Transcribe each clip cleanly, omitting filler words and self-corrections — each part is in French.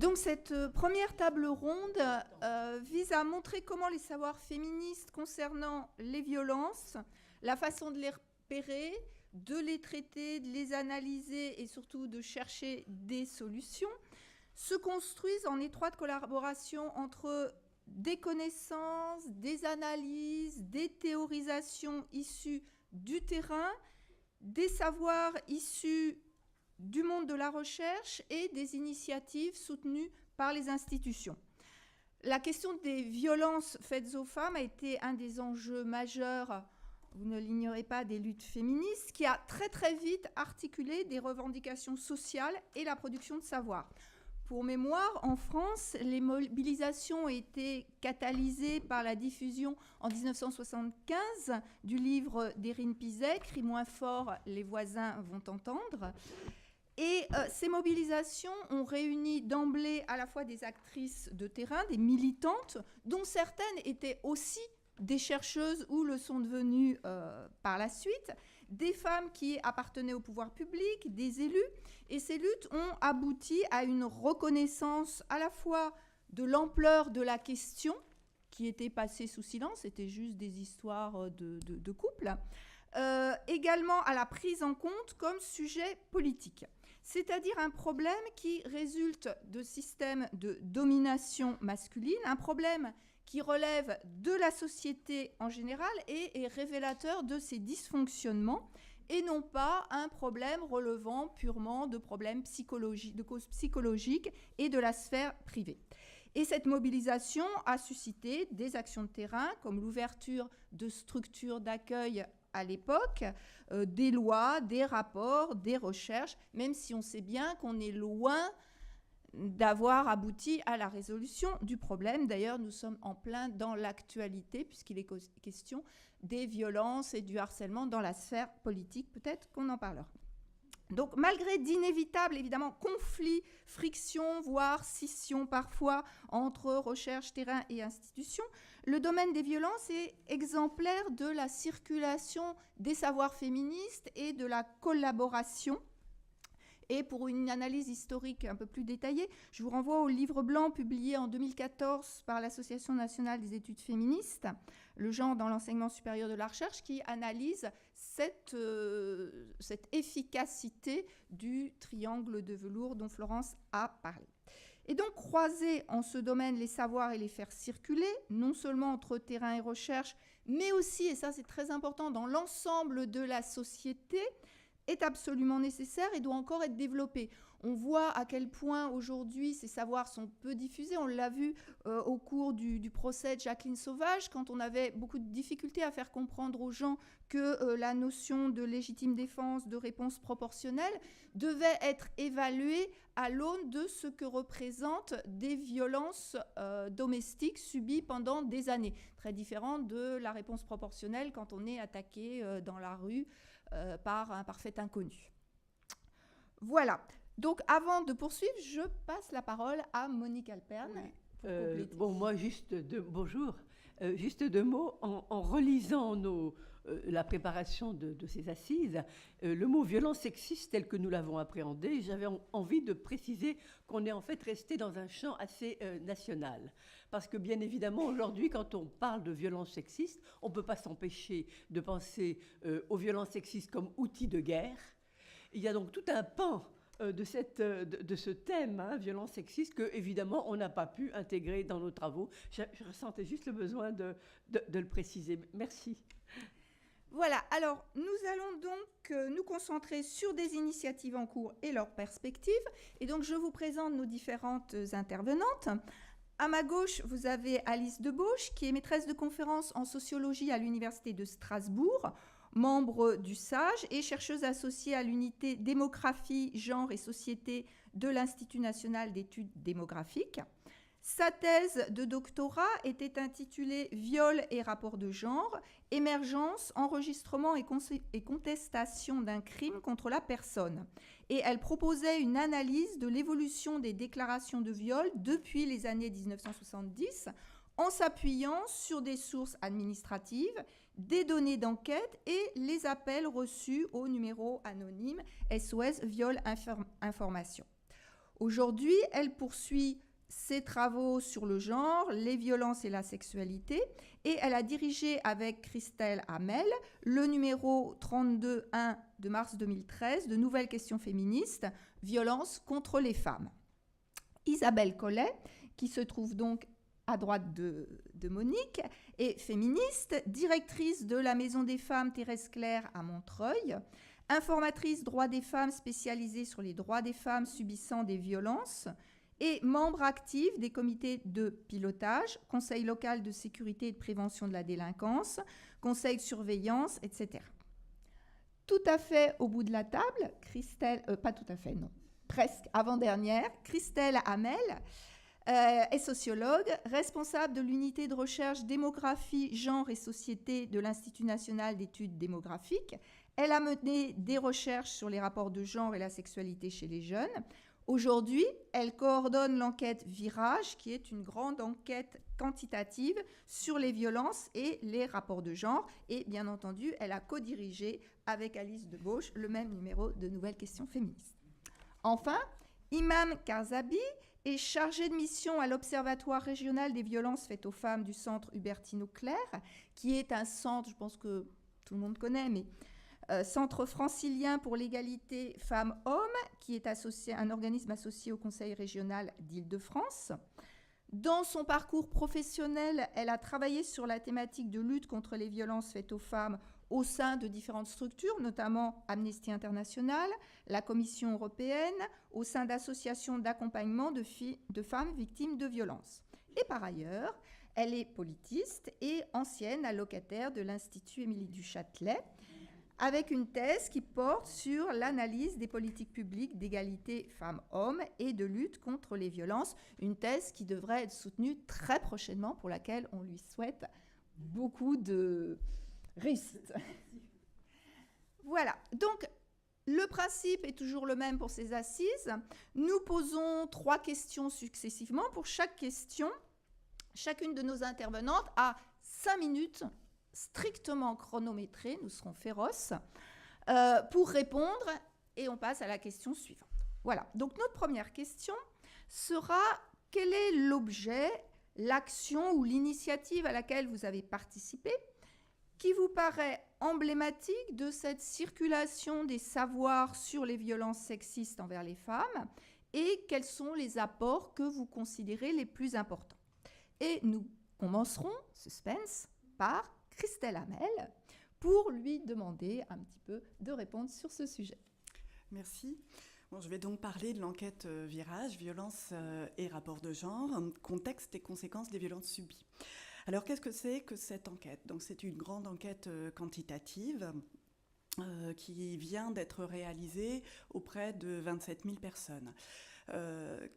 Donc cette première table ronde vise à montrer comment les savoirs féministes concernant les violences, la façon de les repérer, de les traiter, de les analyser et surtout de chercher des solutions, se construisent en étroite collaboration entre des connaissances, des analyses, des théorisations issues du terrain, des savoirs issus du monde de la recherche et des initiatives soutenues par les institutions. La question des violences faites aux femmes a été un des enjeux majeurs, vous ne l'ignorez pas, des luttes féministes, qui a très très vite articulé des revendications sociales et la production de savoir. Pour mémoire, en France, les mobilisations ont été catalysées par la diffusion en 1975 du livre d'Erin Pizet, « Crie moins fort, les voisins vont entendre ». Et ces mobilisations ont réuni d'emblée à la fois des actrices de terrain, des militantes, dont certaines étaient aussi des chercheuses ou le sont devenues par la suite, des femmes qui appartenaient au pouvoir public, des élus. Et ces luttes ont abouti à une reconnaissance à la fois de l'ampleur de la question, qui était passée sous silence, c'était juste des histoires de couple, également à la prise en compte comme sujet politique. C'est-à-dire un problème qui résulte de systèmes de domination masculine, un problème qui relève de la société en général et est révélateur de ses dysfonctionnements, et non pas un problème relevant purement de problèmes de causes psychologiques et de la sphère privée. Et cette mobilisation a suscité des actions de terrain, comme l'ouverture de structures d'accueil à l'époque, des lois, des rapports, des recherches, même si on sait bien qu'on est loin d'avoir abouti à la résolution du problème. D'ailleurs, nous sommes en plein dans l'actualité, puisqu'il est question des violences et du harcèlement dans la sphère politique. Peut-être qu'on en parlera. Donc, malgré d'inévitables, évidemment, conflits, frictions, voire scissions parfois entre recherche, terrain et institutions, le domaine des violences est exemplaire de la circulation des savoirs féministes et de la collaboration. Et pour une analyse historique un peu plus détaillée, je vous renvoie au livre blanc publié en 2014 par l'Association nationale des études féministes, Le genre dans l'enseignement supérieur de la recherche, qui analyse cette efficacité du triangle de velours dont Florence a parlé. Et donc, croiser en ce domaine les savoirs et les faire circuler, non seulement entre terrain et recherche, mais aussi, et ça c'est très important, dans l'ensemble de la société, est absolument nécessaire et doit encore être développé. On voit à quel point aujourd'hui ces savoirs sont peu diffusés. On l'a vu au cours du procès de Jacqueline Sauvage, quand on avait beaucoup de difficultés à faire comprendre aux gens que la notion de légitime défense, de réponse proportionnelle, devait être évaluée à l'aune de ce que représentent des violences domestiques subies pendant des années. Très différent de la réponse proportionnelle quand on est attaqué dans la rue par un parfait inconnu. Voilà. Donc, avant de poursuivre, je passe la parole à Monique Alperne. Oui. Bon, moi, bonjour. Juste deux mots. En relisant la préparation de ces assises, le mot violence sexiste tel que nous l'avons appréhendé, j'avais envie de préciser qu'on est en fait resté dans un champ assez national. Parce que bien évidemment, aujourd'hui, quand on parle de violence sexiste, on ne peut pas s'empêcher de penser aux violences sexistes comme outil de guerre. Il y a donc tout un pan de ce thème, violence sexiste, que évidemment on n'a pas pu intégrer dans nos travaux. Je ressentais juste le besoin de le préciser. Merci. Voilà, alors nous allons donc nous concentrer sur des initiatives en cours et leurs perspectives. Et donc je vous présente nos différentes intervenantes. À ma gauche, vous avez Alice Debauche, qui est maîtresse de conférences en sociologie à l'Université de Strasbourg, membre du SAGE et chercheuse associée à l'unité démographie, genre et société de l'Institut national d'études démographiques. Sa thèse de doctorat était intitulée « Viol et rapports de genre, émergence, enregistrement et contestation d'un crime contre la personne ». Et elle proposait une analyse de l'évolution des déclarations de viol depuis les années 1970 en s'appuyant sur des sources administratives, des données d'enquête et les appels reçus au numéro anonyme SOS Viol Information. Aujourd'hui, elle poursuit ses travaux sur le genre, les violences et la sexualité, et elle a dirigé avec Christelle Hamel le numéro 32.1 de mars 2013 de Nouvelles questions féministes, violences contre les femmes. Isabelle Collet, qui se trouve donc à droite de Monique, est féministe, directrice de la Maison des femmes Thérèse Claire à Montreuil, informatrice droits des femmes spécialisée sur les droits des femmes subissant des violences et membre active des comités de pilotage, conseil local de sécurité et de prévention de la délinquance, conseil de surveillance, etc. Tout à fait au bout de la table, Christelle, pas tout à fait, non, presque avant-dernière, Christelle Hamel est sociologue, responsable de l'unité de recherche démographie, genre et société de l'Institut national d'études démographiques. Elle a mené des recherches sur les rapports de genre et la sexualité chez les jeunes. Aujourd'hui, elle coordonne l'enquête Virage, qui est une grande enquête quantitative sur les violences et les rapports de genre. Et bien entendu, elle a co-dirigé avec Alice Debauche le même numéro de Nouvelles questions féministes. Enfin, Imam Karzabi est chargé de mission à l'Observatoire régional des violences faites aux femmes du centre Hubertine Auclair, qui est un centre, je pense que tout le monde connaît, mais Centre francilien pour l'égalité femmes-hommes, qui est un organisme associé au Conseil régional d'Île-de-France. Dans son parcours professionnel, elle a travaillé sur la thématique de lutte contre les violences faites aux femmes au sein de différentes structures, notamment Amnesty International, la Commission européenne, au sein d'associations d'accompagnement de femmes victimes de violences. Et par ailleurs, elle est politiste et ancienne allocataire de l'Institut Émilie du Châtelet, avec une thèse qui porte sur l'analyse des politiques publiques d'égalité femmes-hommes et de lutte contre les violences, une thèse qui devrait être soutenue très prochainement, pour laquelle on lui souhaite beaucoup de réussite. Voilà, donc le principe est toujours le même pour ces assises. Nous posons 3 questions successivement. Pour chaque question, chacune de nos intervenantes a 5 minutes strictement chronométrées, nous serons féroces, pour répondre, et on passe à la question suivante. Voilà, donc notre première question sera: quel est l'objet, l'action ou l'initiative à laquelle vous avez participé qui vous paraît emblématique de cette circulation des savoirs sur les violences sexistes envers les femmes, et quels sont les apports que vous considérez les plus importants? Et nous commencerons, suspense, par Christelle Hamel, pour lui demander un petit peu de répondre sur ce sujet. Merci. Bon, je vais donc parler de l'enquête Virage, violence et rapports de genre, contexte et conséquences des violences subies. Alors, qu'est-ce que c'est que cette enquête? Donc, c'est une grande enquête quantitative qui vient d'être réalisée auprès de 27 000 personnes.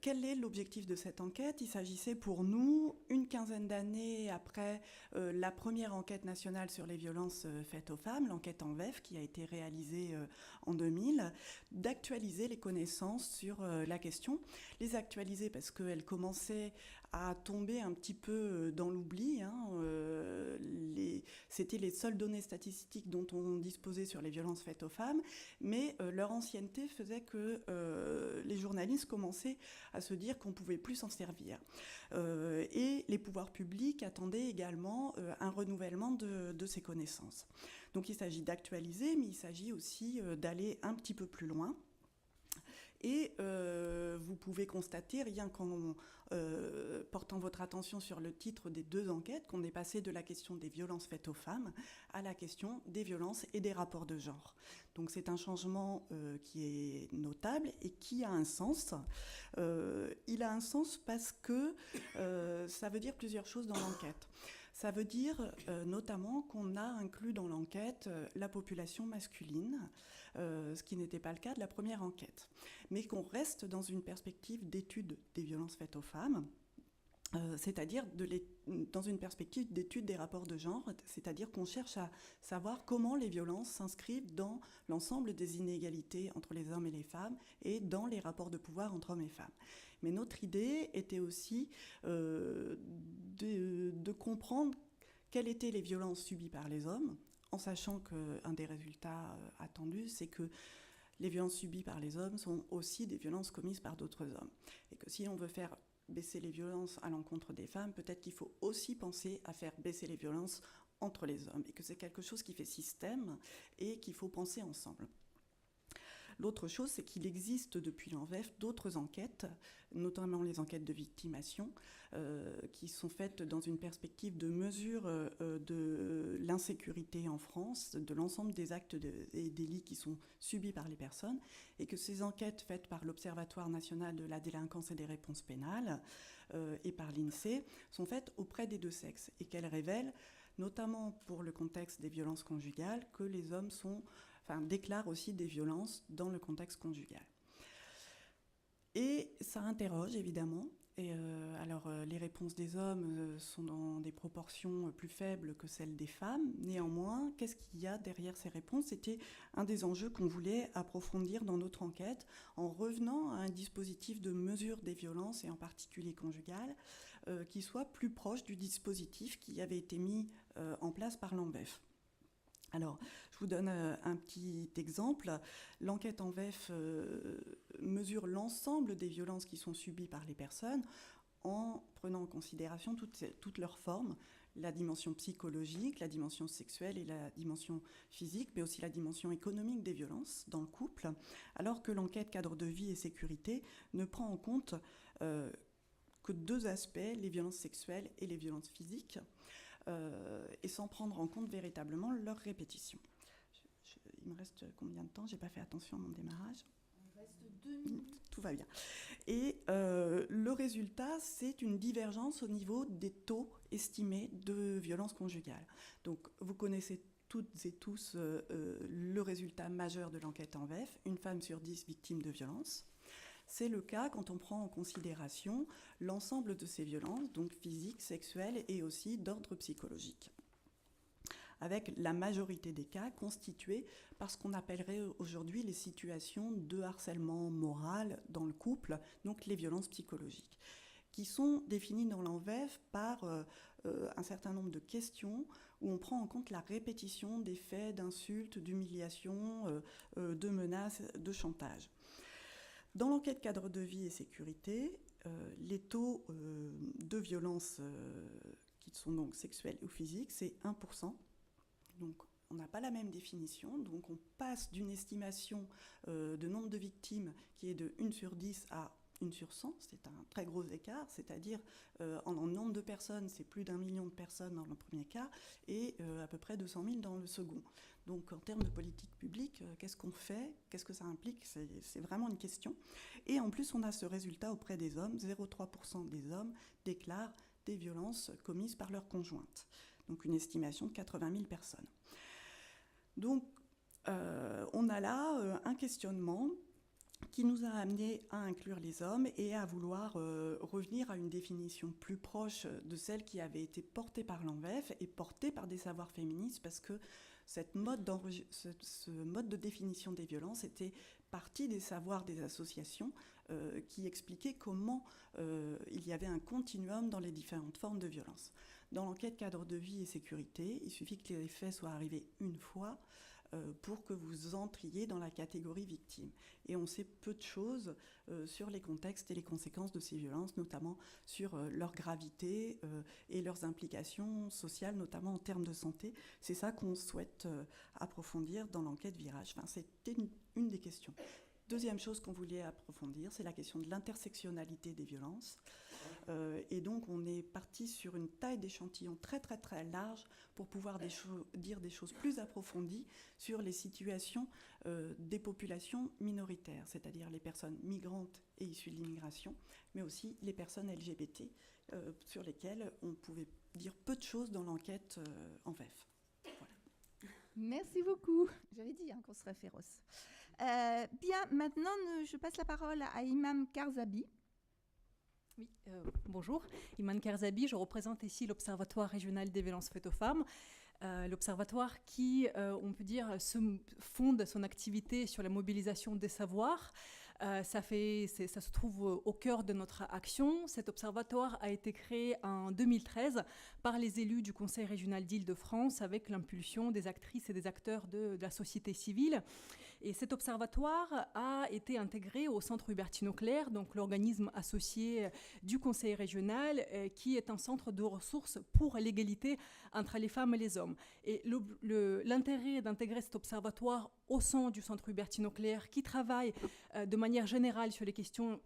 Quel est l'objectif de cette enquête? Il s'agissait pour nous, une quinzaine d'années après la première enquête nationale sur les violences faites aux femmes, l'enquête ANVEF, qui a été réalisée en 2000, d'actualiser les connaissances sur la question. Les actualiser parce qu'elles commençaient à tomber un petit peu dans l'oubli. C'était les seules données statistiques dont on disposait sur les violences faites aux femmes, mais leur ancienneté faisait que les journalistes commençaient à se dire qu'on ne pouvait plus s'en servir. Et les pouvoirs publics attendaient également un renouvellement de ces connaissances. Donc il s'agit d'actualiser, mais il s'agit aussi d'aller un petit peu plus loin. Et vous pouvez constater, rien qu'en portant votre attention sur le titre des 2 enquêtes, qu'on est passé de la question des violences faites aux femmes à la question des violences et des rapports de genre. Donc c'est un changement qui est notable et qui a un sens. Il a un sens parce que ça veut dire plusieurs choses dans l'enquête. Ça veut dire notamment qu'on a inclus dans l'enquête la population masculine, ce qui n'était pas le cas de la première enquête, mais qu'on reste dans une perspective d'étude des violences faites aux femmes, c'est-à-dire dans une perspective d'étude des rapports de genre, c'est-à-dire qu'on cherche à savoir comment les violences s'inscrivent dans l'ensemble des inégalités entre les hommes et les femmes et dans les rapports de pouvoir entre hommes et femmes. Mais notre idée était aussi de comprendre quelles étaient les violences subies par les hommes, en sachant qu'un des résultats attendus, c'est que les violences subies par les hommes sont aussi des violences commises par d'autres hommes. Et que si on veut faire baisser les violences à l'encontre des femmes, peut-être qu'il faut aussi penser à faire baisser les violences entre les hommes, et que c'est quelque chose qui fait système et qu'il faut penser ensemble. L'autre chose, c'est qu'il existe depuis l'ANVEF d'autres enquêtes, notamment les enquêtes de victimation, qui sont faites dans une perspective de mesure de l'insécurité en France, de l'ensemble des actes et délits qui sont subis par les personnes, et que ces enquêtes faites par l'Observatoire national de la délinquance et des réponses pénales et par l'INSEE sont faites auprès des deux sexes, et qu'elles révèlent, notamment pour le contexte des violences conjugales, que les hommes déclarent aussi des violences dans le contexte conjugal. Et ça interroge, évidemment. Et les réponses des hommes sont dans des proportions plus faibles que celles des femmes. Néanmoins, qu'est-ce qu'il y a derrière ces réponses ? C'était un des enjeux qu'on voulait approfondir dans notre enquête, en revenant à un dispositif de mesure des violences, et en particulier conjugales, qui soit plus proche du dispositif qui avait été mis en place par l'ANVEF. Alors, je vous donne un petit exemple. L'enquête ANVEF mesure l'ensemble des violences qui sont subies par les personnes en prenant en considération toutes leurs formes, la dimension psychologique, la dimension sexuelle et la dimension physique, mais aussi la dimension économique des violences dans le couple, alors que l'enquête cadre de vie et sécurité ne prend en compte que deux aspects, les violences sexuelles et les violences physiques, et sans prendre en compte véritablement leur répétition. Il me reste combien de temps ? Je n'ai pas fait attention à mon démarrage. Il reste 2 minutes. Tout va bien. Et le résultat, c'est une divergence au niveau des taux estimés de violence conjugale. Donc, vous connaissez toutes et tous le résultat majeur de l'enquête ANVEF, une femme sur 10 victime de violence. C'est le cas quand on prend en considération l'ensemble de ces violences, donc physiques, sexuelles et aussi d'ordre psychologique, avec la majorité des cas constitués par ce qu'on appellerait aujourd'hui les situations de harcèlement moral dans le couple, donc les violences psychologiques, qui sont définies dans l'ANVEF par un certain nombre de questions où on prend en compte la répétition des faits d'insultes, d'humiliation, de menaces, de chantage. Dans l'enquête cadre de vie et sécurité, les taux de violence qui sont donc sexuelles ou physiques, c'est 1%. Donc on n'a pas la même définition. Donc on passe d'une estimation de nombre de victimes qui est de 1 sur 10 à 1 sur 100. C'est un très gros écart, c'est-à-dire en nombre de personnes, c'est plus d'1 million de personnes dans le premier cas et à peu près 200 000 dans le second. Donc en termes de politique publique, qu'est-ce qu'on fait ? Qu'est-ce que ça implique ? C'est vraiment une question. Et en plus, on a ce résultat auprès des hommes. 0,3% des hommes déclarent des violences commises par leur conjointe. Donc une estimation de 80 000 personnes. Donc on a là un questionnement qui nous a amené à inclure les hommes et à vouloir revenir à une définition plus proche de celle qui avait été portée par l'ANVEF et portée par des savoirs féministes, parce que ce mode de définition des violences était partie des savoirs des associations qui expliquaient comment il y avait un continuum dans les différentes formes de violence. Dans l'enquête cadre de vie et sécurité, il suffit que les faits soient arrivés une fois pour que vous entriez dans la catégorie victime. Et on sait peu de choses sur les contextes et les conséquences de ces violences, notamment sur leur gravité et leurs implications sociales, notamment en termes de santé. C'est ça qu'on souhaite approfondir dans l'enquête Virage. Enfin, c'était une des questions. Deuxième chose qu'on voulait approfondir, c'est la question de l'intersectionnalité des violences. Et donc, on est parti sur une taille d'échantillon très, très, très large pour pouvoir dire des choses plus approfondies sur les situations des populations minoritaires, c'est-à-dire les personnes migrantes et issues de l'immigration, mais aussi les personnes LGBT, sur lesquelles on pouvait dire peu de choses dans l'enquête ANVEF. Voilà. Merci beaucoup. J'avais dit qu'on serait féroce. Bien, maintenant, je passe la parole à Iman Karzabi. Oui, bonjour. Iman Karzabi, je représente ici l'Observatoire régional des violences faites aux femmes. L'Observatoire qui, on peut dire, se fonde son activité sur la mobilisation des savoirs. Ça se trouve au cœur de notre action. Cet observatoire a été créé en 2013 par les élus du Conseil régional d'Île-de-France avec l'impulsion des actrices et des acteurs de la société civile. Et cet observatoire a été intégré au Centre Hubertine Auclair, donc l'organisme associé du Conseil régional, qui est un centre de ressources pour l'égalité entre les femmes et les hommes. Et l'intérêt d'intégrer cet observatoire au sein du Centre Hubertine Auclair, qui travaille de manière générale sur les questions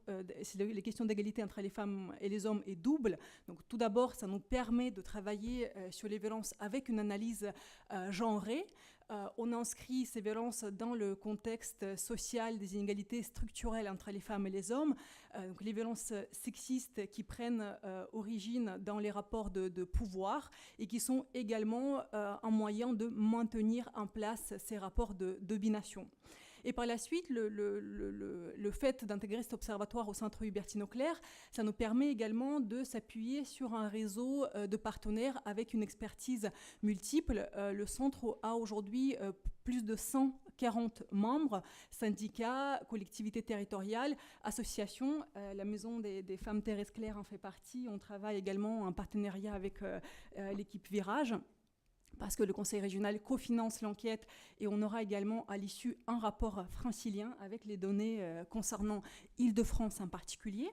d'égalité entre les femmes et les hommes, est double. Donc, tout d'abord, ça nous permet de travailler sur les violences avec une analyse genrée. On inscrit ces violences dans le contexte social des inégalités structurelles entre les femmes et les hommes, donc les violences sexistes qui prennent origine dans les rapports de pouvoir et qui sont également un moyen de maintenir en place ces rapports de domination. Et par la suite, le fait d'intégrer cet observatoire au Centre Hubertine Auclair, ça nous permet également de s'appuyer sur un réseau de partenaires avec une expertise multiple. Le centre a aujourd'hui plus de 140 membres, syndicats, collectivités territoriales, associations. La Maison des femmes Thérèse Claire en fait partie. On travaille également en partenariat avec l'équipe Virage, parce que le Conseil régional cofinance l'enquête, et on aura également à l'issue un rapport francilien avec les données concernant Île-de-France en particulier.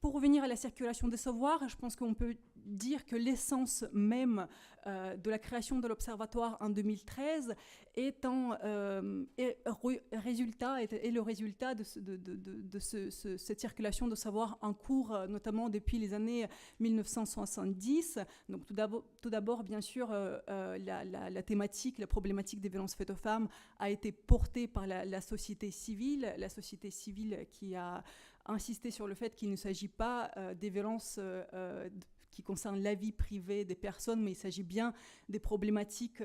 Pour revenir à la circulation des savoirs, je pense qu'on peut dire que l'essence même de la création de l'Observatoire en 2013 est le résultat de cette circulation de savoir en cours, notamment depuis les années 1970. Donc tout d'abord, bien sûr, la thématique, la problématique des violences faites aux femmes a été portée par la société civile qui a insisté sur le fait qu'il ne s'agit pas des violences qui concernent la vie privée des personnes, mais il s'agit bien des problématiques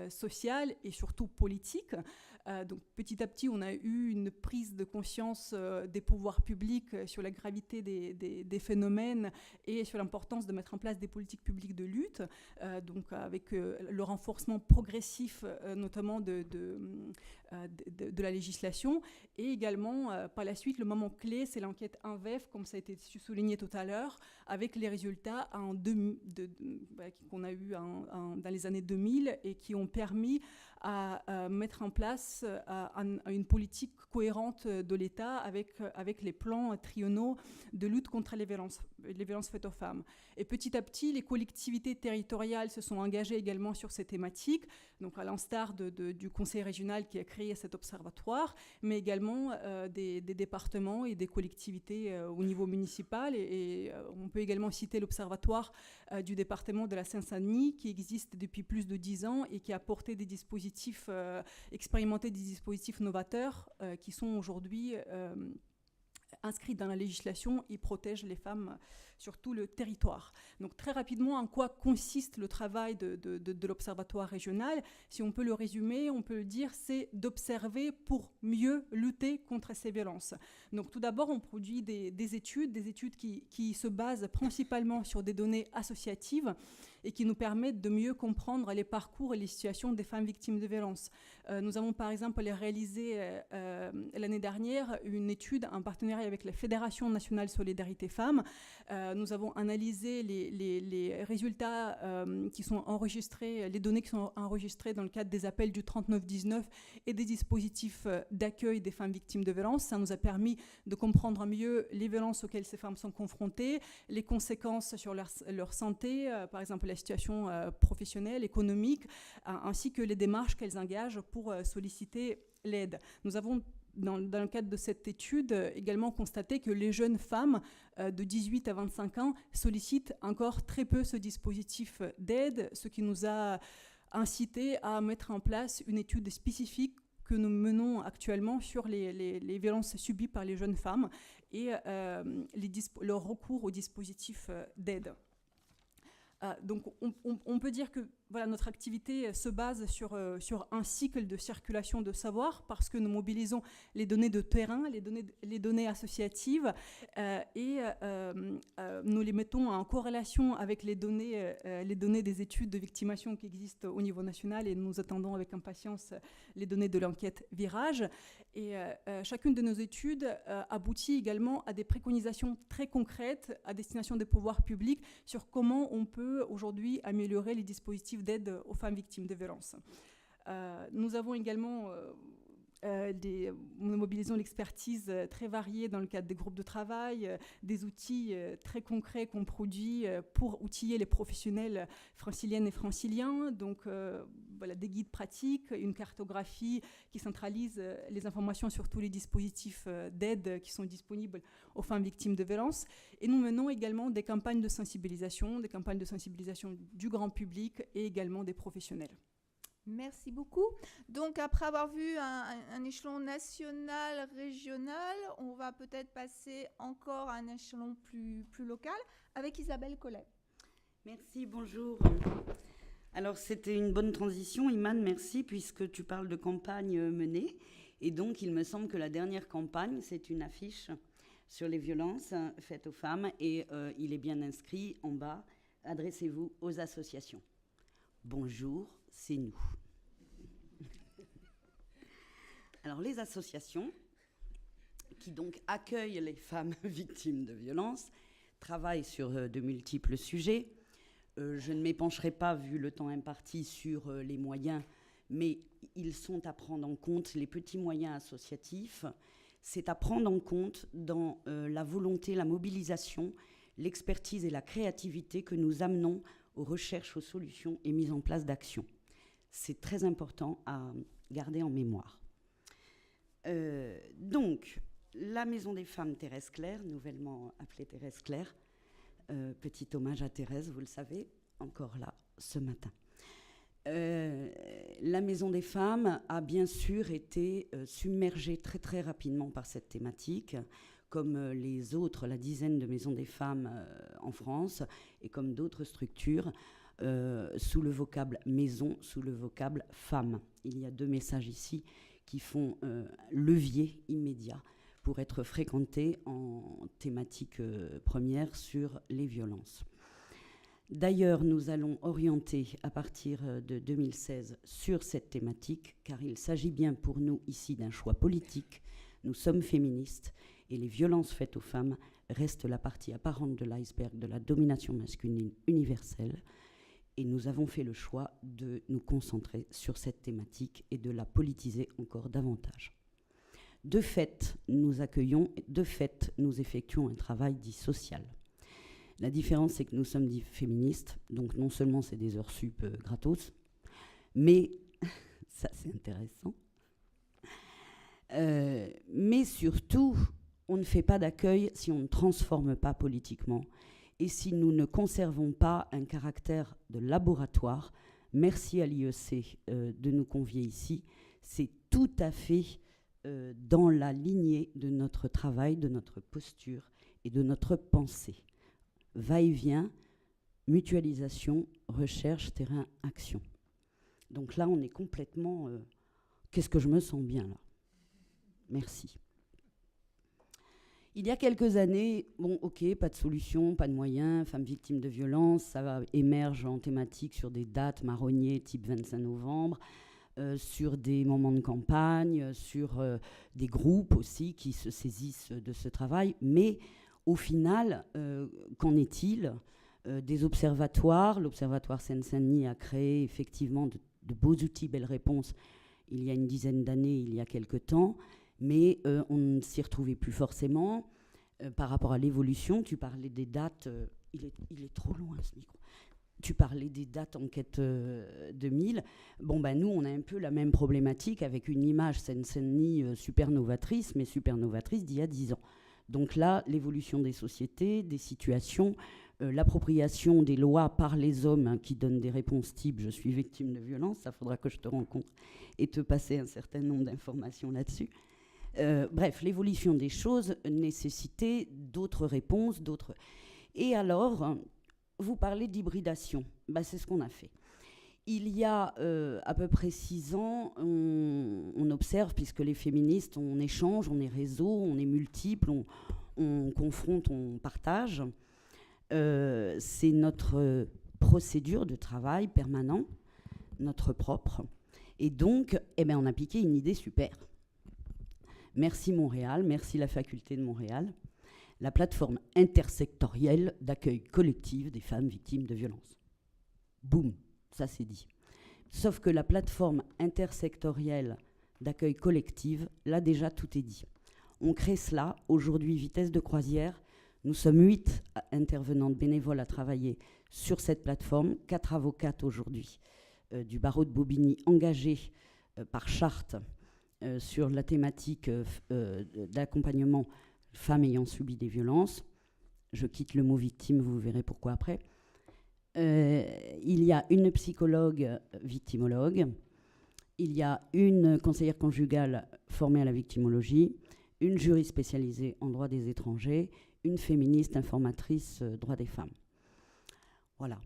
sociales et surtout politiques. Donc petit à petit, on a eu une prise de conscience des pouvoirs publics sur la gravité des phénomènes et sur l'importance de mettre en place des politiques publiques de lutte, donc avec le renforcement progressif notamment de la législation. Et également, par la suite, le moment clé, c'est l'enquête INVEF, comme ça a été souligné tout à l'heure, avec les résultats qu'on a eus dans les années 2000 et qui ont permis à mettre en place une politique cohérente de l'État avec les plans triennaux de lutte contre les violences faites aux femmes. Et petit à petit, les collectivités territoriales se sont engagées également sur ces thématiques, donc à l'instar du Conseil régional qui a créé cet observatoire, mais également des départements et des collectivités au niveau municipal. Et on peut également citer l'observatoire du département de la Seine-Saint-Denis qui existe depuis plus de 10 ans et qui a porté des dispositifs, expérimenté des dispositifs novateurs qui sont aujourd'hui inscrits dans la législation et protègent les femmes sur tout le territoire. Donc très rapidement, en quoi consiste le travail de l'Observatoire régional? Si on peut le résumer, on peut le dire, c'est d'observer pour mieux lutter contre ces violences. Donc tout d'abord, on produit des études qui se basent principalement sur des données associatives et qui nous permettent de mieux comprendre les parcours et les situations des femmes victimes de violences. Nous avons par exemple réalisé l'année dernière une étude en partenariat avec la Fédération nationale Solidarité Femmes. Nous avons analysé les résultats qui sont enregistrés, les données qui sont enregistrées dans le cadre des appels du 3919 et des dispositifs d'accueil des femmes victimes de violences. Ça nous a permis de comprendre mieux les violences auxquelles ces femmes sont confrontées, les conséquences sur leur santé, par exemple la situation professionnelle, économique, ainsi que les démarches qu'elles engagent pour solliciter l'aide. Nous avons dans le cadre de cette étude, également constaté que les jeunes femmes de 18 à 25 ans sollicitent encore très peu ce dispositif d'aide, ce qui nous a incité à mettre en place une étude spécifique que nous menons actuellement sur les violences subies par les jeunes femmes et leur recours aux dispositifs d'aide. Donc on peut dire que voilà, notre activité se base sur un cycle de circulation de savoir parce que nous mobilisons les données de terrain, les données associatives et nous les mettons en corrélation avec les données des études de victimation qui existent au niveau national et nous attendons avec impatience les données de l'enquête Virage. Et chacune de nos études aboutit également à des préconisations très concrètes à destination des pouvoirs publics sur comment on peut aujourd'hui améliorer les dispositifs d'aide aux femmes victimes de violences. Nous avons également nous mobilisons l'expertise très variée dans le cadre des groupes de travail, des outils très concrets qu'on produit pour outiller les professionnels franciliennes et franciliens. Donc voilà, des guides pratiques, une cartographie qui centralise les informations sur tous les dispositifs d'aide qui sont disponibles aux femmes victimes de violences. Et nous menons également des campagnes de sensibilisation du grand public et également des professionnels. Merci beaucoup. Donc, après avoir vu un échelon national, régional, on va peut-être passer encore à un échelon plus local avec Isabelle Collet. Merci, bonjour. Alors, c'était une bonne transition, Imane, merci, puisque tu parles de campagne menée. Et donc, il me semble que la dernière campagne, c'est une affiche sur les violences faites aux femmes. Et il est bien inscrit en bas, adressez-vous aux associations. Bonjour, c'est nous. Alors, les associations qui donc accueillent les femmes victimes de violences travaillent sur de multiples sujets. Je ne m'épancherai pas, vu le temps imparti, sur les moyens, mais ils sont à prendre en compte, les petits moyens associatifs. C'est à prendre en compte dans la volonté, la mobilisation, l'expertise et la créativité que nous amenons aux recherches, aux solutions et mises en place d'actions. C'est très important à garder en mémoire. Donc, la Maison des Femmes Thérèse Claire, nouvellement appelée Thérèse Claire, petit hommage à Thérèse, vous le savez, encore là ce matin. La Maison des Femmes a bien sûr été submergée très très rapidement par cette thématique, comme les autres, la dizaine de maisons des femmes en France, et comme d'autres structures, sous le vocable maison, sous le vocable femme. Il y a 2 messages ici qui font levier immédiat pour être fréquentés en thématique première sur les violences. D'ailleurs, nous allons orienter à partir de 2016 sur cette thématique, car il s'agit bien pour nous ici d'un choix politique. Nous sommes féministes et les violences faites aux femmes restent la partie apparente de l'iceberg de la domination masculine universelle. Et nous avons fait le choix de nous concentrer sur cette thématique et de la politiser encore davantage. De fait, nous accueillons, de fait, nous effectuons un travail dit social. La différence, c'est que nous sommes dits féministes, donc non seulement c'est des heures sup gratos, mais, ça c'est intéressant, mais surtout, on ne fait pas d'accueil si on ne transforme pas politiquement et si nous ne conservons pas un caractère de laboratoire. Merci à l'IEC de nous convier ici. C'est tout à fait dans la lignée de notre travail, de notre posture et de notre pensée. Va-et-vient, mutualisation, recherche, terrain, action. Donc là, on est complètement... qu'est-ce que je me sens bien là. Merci. Il y a quelques années, bon, ok, pas de solution, pas de moyens, femmes victimes de violences, ça émerge en thématique sur des dates marronniers type 25 novembre, sur des moments de campagne, sur des groupes aussi qui se saisissent de ce travail. Mais au final, qu'en est-il des observatoires? L'Observatoire Seine-Saint-Denis a créé effectivement de beaux outils, belles réponses, il y a une dizaine d'années, il y a quelque temps. Mais on ne s'y retrouvait plus forcément. Par rapport à l'évolution, tu parlais des dates... il est trop loin, ce micro. Tu parlais des dates enquête 2000. Bon, ben nous, on a un peu la même problématique avec une image Seine-Saint-Denis super novatrice, mais super novatrice d'il y a 10 ans. Donc là, l'évolution des sociétés, des situations, l'appropriation des lois par les hommes qui donnent des réponses type « je suis victime de violence », ça faudra que je te rencontre et te passer un certain nombre d'informations là-dessus. Bref, l'évolution des choses nécessitait d'autres réponses, d'autres... Et alors, vous parlez d'hybridation. Ben, c'est ce qu'on a fait. Il y a à peu près 6 ans, on observe, puisque les féministes, on échange, on est réseau, on est multiples, on confronte, on partage. C'est notre procédure de travail permanent, notre propre. Et donc, eh ben, on a piqué une idée super. Merci Montréal, merci la faculté de Montréal, la plateforme intersectorielle d'accueil collectif des femmes victimes de violences. Boum, ça c'est dit. Sauf que la plateforme intersectorielle d'accueil collectif, là déjà tout est dit. On crée cela, aujourd'hui vitesse de croisière. Nous sommes 8 intervenantes bénévoles à travailler sur cette plateforme, 4 avocates aujourd'hui du barreau de Bobigny engagées par charte sur la thématique d'accompagnement femmes ayant subi des violences. Je quitte le mot victime, vous verrez pourquoi après. Il y a une psychologue victimologue, il y a une conseillère conjugale formée à la victimologie, une juriste spécialisée en droit des étrangers, une féministe informatrice droit des femmes. Voilà.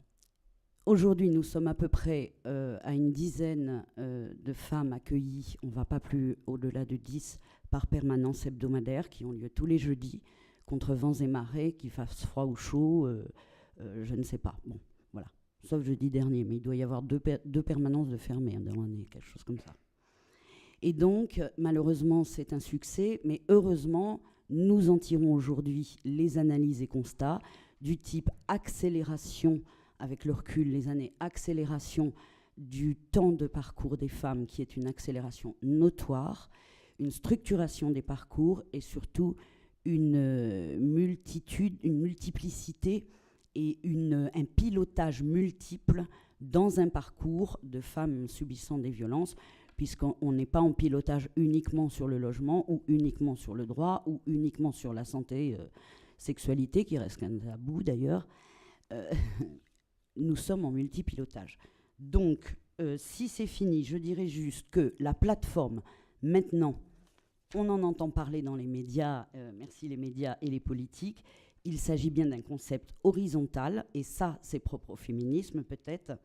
Aujourd'hui, nous sommes à peu près à une dizaine de femmes accueillies, on ne va pas plus au-delà de 10 par permanence hebdomadaire, qui ont lieu tous les jeudis, contre vents et marées, qu'il fasse froid ou chaud, je ne sais pas. Bon, voilà. Sauf jeudi dernier, mais il doit y avoir deux permanences de fermées dans l'année, quelque chose comme ça. Et donc, malheureusement, c'est un succès, mais heureusement, nous en tirons aujourd'hui les analyses et constats du type accélération, avec le recul, les années accélération du temps de parcours des femmes, qui est une accélération notoire, une structuration des parcours et surtout une multiplicité et un pilotage multiple dans un parcours de femmes subissant des violences, puisqu'on n'est pas en pilotage uniquement sur le logement ou uniquement sur le droit ou uniquement sur la santé, sexualité, qui reste un tabou d'ailleurs. Nous sommes en multipilotage. Donc, si c'est fini, je dirais juste que la plateforme, maintenant, on en entend parler dans les médias, merci les médias et les politiques, il s'agit bien d'un concept horizontal, et ça, c'est propre au féminisme peut-être,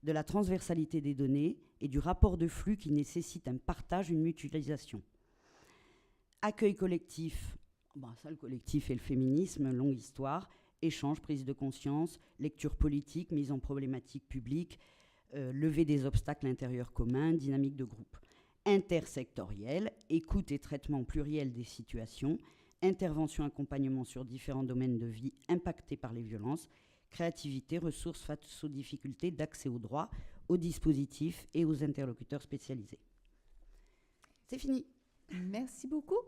de la transversalité des données et du rapport de flux qui nécessite un partage, une mutualisation. Accueil collectif, ça le collectif et le féminisme, longue histoire, échange, prise de conscience, lecture politique, mise en problématique publique, lever des obstacles intérieurs communs, dynamique de groupe. Intersectoriel, écoute et traitement pluriel des situations, intervention, accompagnement sur différents domaines de vie impactés par les violences, créativité, ressources face aux difficultés d'accès aux droits, aux dispositifs et aux interlocuteurs spécialisés. C'est fini. Merci beaucoup.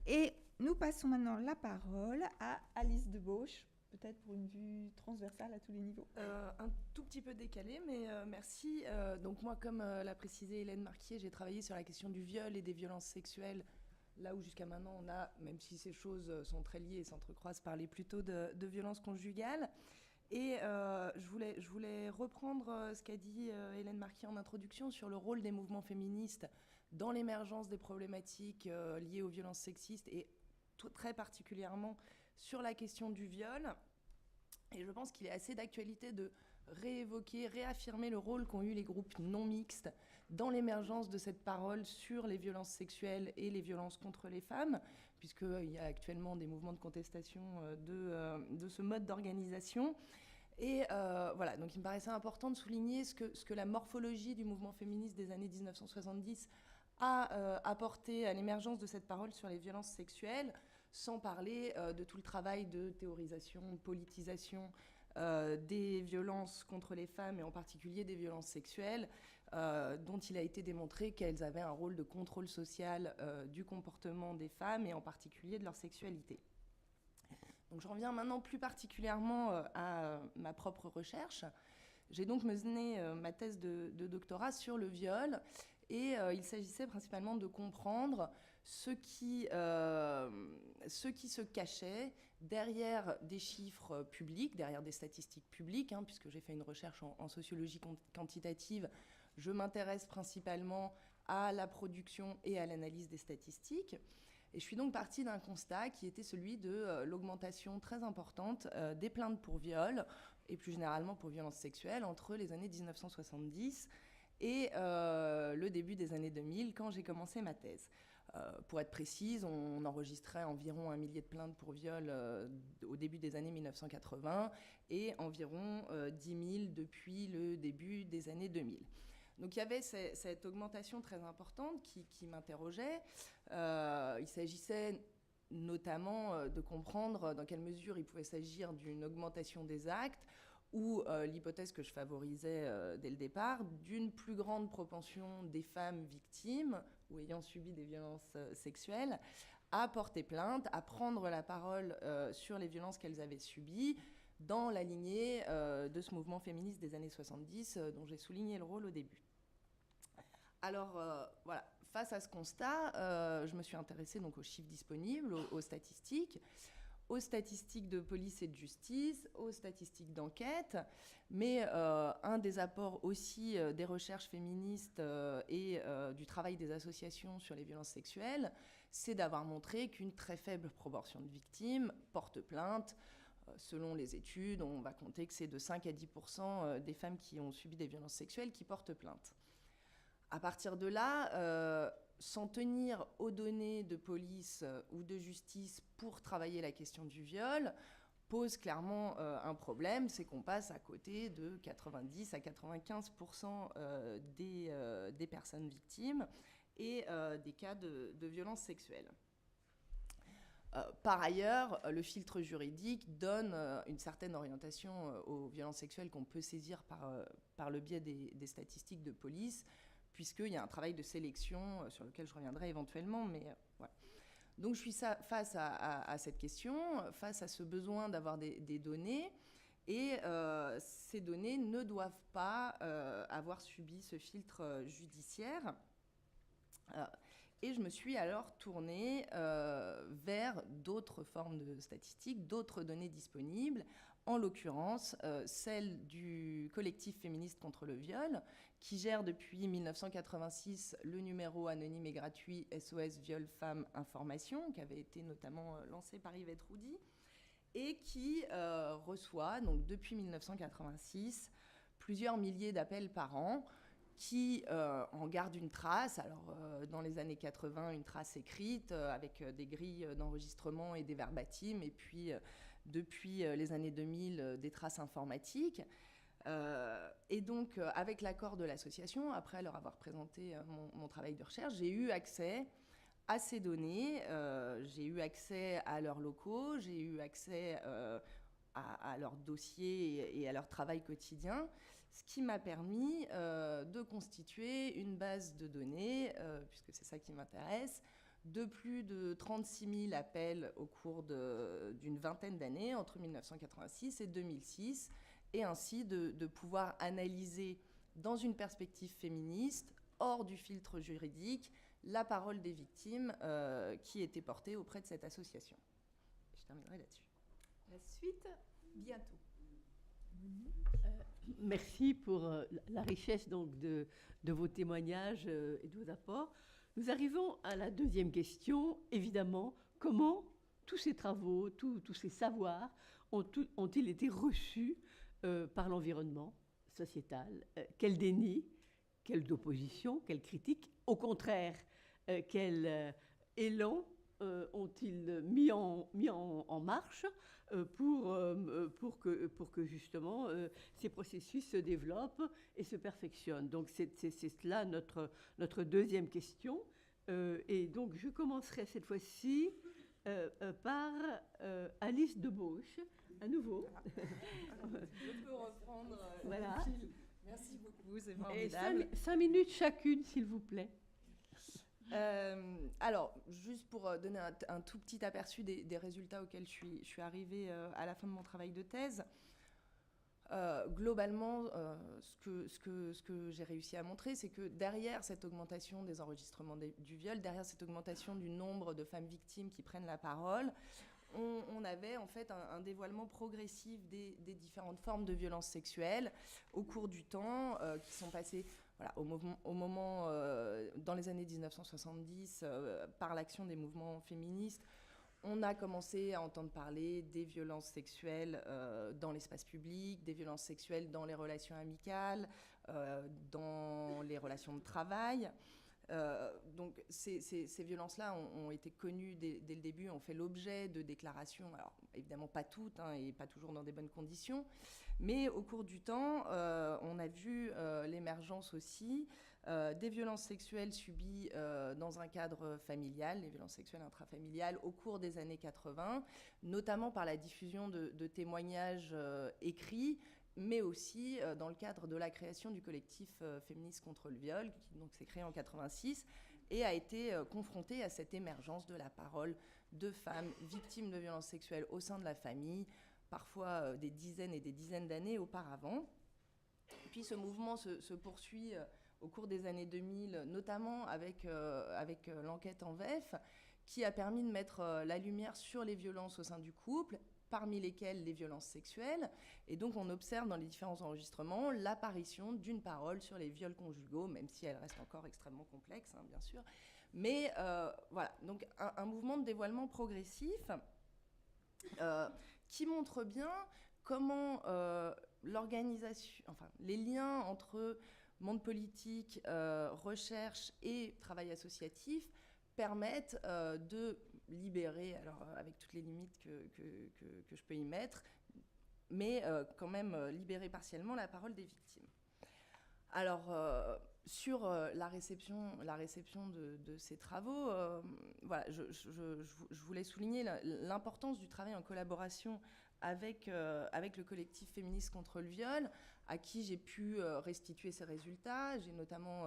Et nous passons maintenant la parole à Alice Debauche, peut-être pour une vue transversale à tous les niveaux. Un tout petit peu décalé, mais merci. Donc moi, comme l'a précisé Hélène Marquier, j'ai travaillé sur la question du viol et des violences sexuelles, là où jusqu'à maintenant on a, même si ces choses sont très liées et s'entrecroisent, parlé plutôt de violences conjugales. Et je voulais reprendre ce qu'a dit Hélène Marquier en introduction sur le rôle des mouvements féministes dans l'émergence des problématiques liées aux violences sexistes et très particulièrement sur la question du viol. Et je pense qu'il est assez d'actualité de réaffirmer le rôle qu'ont eu les groupes non mixtes dans l'émergence de cette parole sur les violences sexuelles et les violences contre les femmes, puisqu'il y a actuellement des mouvements de contestation de ce mode d'organisation. Et voilà, donc il me paraissait important de souligner ce que la morphologie du mouvement féministe des années 1970 a apporté à l'émergence de cette parole sur les violences sexuelles, sans parler de tout le travail de théorisation, de politisation des violences contre les femmes, et en particulier des violences sexuelles, dont il a été démontré qu'elles avaient un rôle de contrôle social du comportement des femmes, et en particulier de leur sexualité. Donc je reviens maintenant plus particulièrement à ma propre recherche. J'ai donc mené ma thèse de doctorat sur le viol, et il s'agissait principalement de comprendre ce qui se cachait derrière des chiffres publics, derrière des statistiques publiques, puisque j'ai fait une recherche en sociologie quantitative. Je m'intéresse principalement à la production et à l'analyse des statistiques. Et je suis donc partie d'un constat qui était celui de l'augmentation très importante des plaintes pour viol, et plus généralement pour violences sexuelles, entre les années 1970 et le début des années 2000, quand j'ai commencé ma thèse. Pour être précise, on enregistrait environ 1 millier de plaintes pour viol au début des années 1980 et environ 10 000 depuis le début des années 2000. Donc il y avait cette augmentation très importante qui m'interrogeait. Il s'agissait notamment de comprendre dans quelle mesure il pouvait s'agir d'une augmentation des actes ou l'hypothèse que je favorisais dès le départ, d'une plus grande propension des femmes victimes ou ayant subi des violences sexuelles à porter plainte, à prendre la parole sur les violences qu'elles avaient subies, dans la lignée de ce mouvement féministe des années 70 dont j'ai souligné le rôle au début. Alors voilà, face à ce constat, je me suis intéressée donc aux chiffres disponibles, aux statistiques de police et de justice, aux statistiques d'enquête, mais un des apports aussi des recherches féministes et du travail des associations sur les violences sexuelles, c'est d'avoir montré qu'une très faible proportion de victimes portent plainte. Selon les études, on va compter que c'est de 5 à 10% des femmes qui ont subi des violences sexuelles qui portent plainte. À partir de là, s'en tenir aux données de police ou de justice pour travailler la question du viol pose clairement un problème, c'est qu'on passe à côté de 90 à 95% des personnes victimes et des cas de violences sexuelles. Par ailleurs, le filtre juridique donne une certaine orientation aux violences sexuelles qu'on peut saisir par le biais des statistiques de police, puisqu'il y a un travail de sélection sur lequel je reviendrai éventuellement, mais voilà. Donc je suis face à cette question, face à ce besoin d'avoir des données, et ces données ne doivent pas avoir subi ce filtre judiciaire. Et je me suis alors tournée vers d'autres formes de statistiques, d'autres données disponibles, en l'occurrence celle du collectif féministe contre le viol, qui gère depuis 1986 le numéro anonyme et gratuit SOS Viol Femmes Information, qui avait été notamment lancé par Yvette Roudy, et qui reçoit, donc depuis 1986, plusieurs milliers d'appels par an, qui en garde une trace. Alors, dans les années 80, une trace écrite avec des grilles d'enregistrement et des verbatims, et puis depuis les années 2000, des traces informatiques. Et donc, avec l'accord de l'association, après leur avoir présenté mon travail de recherche, j'ai eu accès à ces données, j'ai eu accès à leurs locaux, j'ai eu accès à leurs dossiers et à leur travail quotidien, ce qui m'a permis de constituer une base de données, puisque c'est ça qui m'intéresse, de plus de 36 000 appels au cours d'une vingtaine d'années, entre 1986 et 2006, et ainsi de pouvoir analyser dans une perspective féministe, hors du filtre juridique, la parole des victimes qui était portée auprès de cette association. Je terminerai là-dessus. La suite, bientôt. Merci pour la richesse donc, de vos témoignages et de vos apports. Nous arrivons à la deuxième question. Évidemment, comment tous ces travaux, tous ces savoirs ont-ils été reçus par l'environnement sociétal? Quel déni, quelle opposition, quelle critique? Au contraire, quel élan ont-ils mis en marche pour que justement ces processus se développent et se perfectionnent. Donc c'est cela notre deuxième question. Et donc je commencerai cette fois-ci par Alice Debauche, à nouveau. Je peux reprendre voilà. le fil. Merci beaucoup, c'est formidable. Et 5 minutes chacune, s'il vous plaît. Alors, juste pour donner un tout petit aperçu des résultats auxquels je suis arrivée à la fin de mon travail de thèse, globalement, ce que j'ai réussi à montrer, c'est que derrière cette augmentation des enregistrements du viol, derrière cette augmentation du nombre de femmes victimes qui prennent la parole, on avait en fait un dévoilement progressif des différentes formes de violences sexuelles au cours du temps, qui sont passées... Voilà, au moment dans les années 1970, par l'action des mouvements féministes, on a commencé à entendre parler des violences sexuelles dans l'espace public, des violences sexuelles dans les relations amicales, dans les relations de travail. Donc ces violences-là ont été connues dès le début, ont fait l'objet de déclarations, alors évidemment pas toutes et pas toujours dans des bonnes conditions, mais au cours du temps, on a vu l'émergence aussi des violences sexuelles subies dans un cadre familial, les violences sexuelles intrafamiliales au cours des années 80, notamment par la diffusion de témoignages écrits mais aussi dans le cadre de la création du collectif Féministes contre le viol, qui donc s'est créé en 86, et a été confronté à cette émergence de la parole de femmes victimes de violences sexuelles au sein de la famille, parfois des dizaines et des dizaines d'années auparavant. Et puis ce mouvement se poursuit au cours des années 2000, notamment avec l'enquête en VEF, qui a permis de mettre la lumière sur les violences au sein du couple, parmi lesquelles les violences sexuelles. Et donc on observe dans les différents enregistrements l'apparition d'une parole sur les viols conjugaux, même si elle reste encore extrêmement complexe, hein, bien sûr. Mais voilà, donc un mouvement de dévoilement progressif qui montre bien comment l'organisation, enfin les liens entre monde politique, recherche et travail associatif permettent de libérer, alors avec toutes les limites que je peux y mettre, mais quand même libérer partiellement la parole des victimes. Alors, sur la réception de ces travaux, voilà, je voulais souligner l'importance du travail en collaboration avec le collectif Féministes contre le viol, à qui j'ai pu restituer ces résultats. J'ai notamment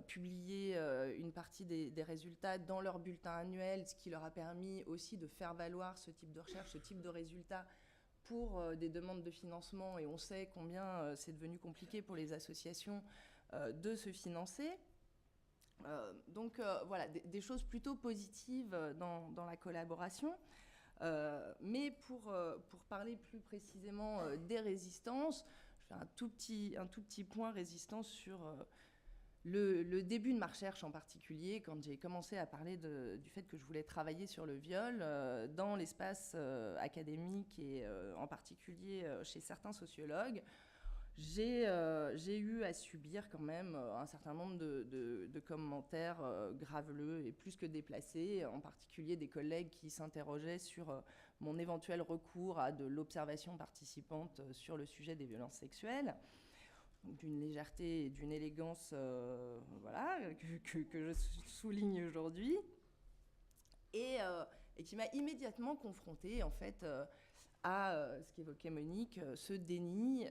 publié une partie des résultats dans leur bulletin annuel, ce qui leur a permis aussi de faire valoir ce type de recherche, ce type de résultats pour des demandes de financement. Et on sait combien c'est devenu compliqué pour les associations de se financer. Donc voilà, des choses plutôt positives dans la collaboration. Mais pour parler plus précisément des résistances, je fais un tout petit point résistance sur le début de ma recherche en particulier, quand j'ai commencé à parler du fait que je voulais travailler sur le viol dans l'espace académique et en particulier chez certains sociologues. J'ai eu à subir quand même un certain nombre de commentaires graveleux et plus que déplacés, en particulier des collègues qui s'interrogeaient sur mon éventuel recours à de l'observation participante sur le sujet des violences sexuelles, d'une légèreté et d'une élégance voilà, que je souligne aujourd'hui, et qui m'a immédiatement confrontée en fait à ce qu'évoquait Monique, ce déni,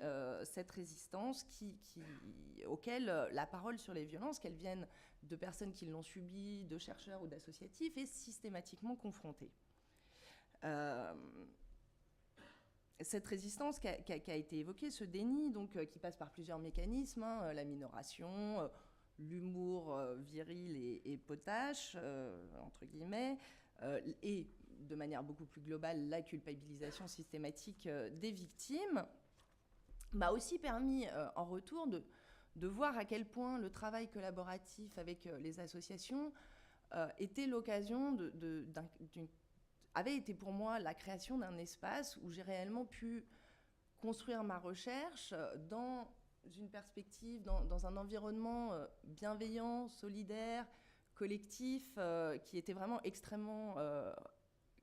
cette résistance auquel la parole sur les violences, qu'elles viennent de personnes qui l'ont subi, de chercheurs ou d'associatifs, est systématiquement confrontée. Cette résistance qui a été évoquée, ce déni, donc, qui passe par plusieurs mécanismes, hein, la minoration, l'humour viril et potache, entre guillemets, et de manière beaucoup plus globale, la culpabilisation systématique des victimes, m'a aussi permis en retour de voir à quel point le travail collaboratif avec les associations était l'occasion avait été pour moi la création d'un espace où j'ai réellement pu construire ma recherche dans une perspective, dans un environnement bienveillant, solidaire, collectif, qui était vraiment extrêmement...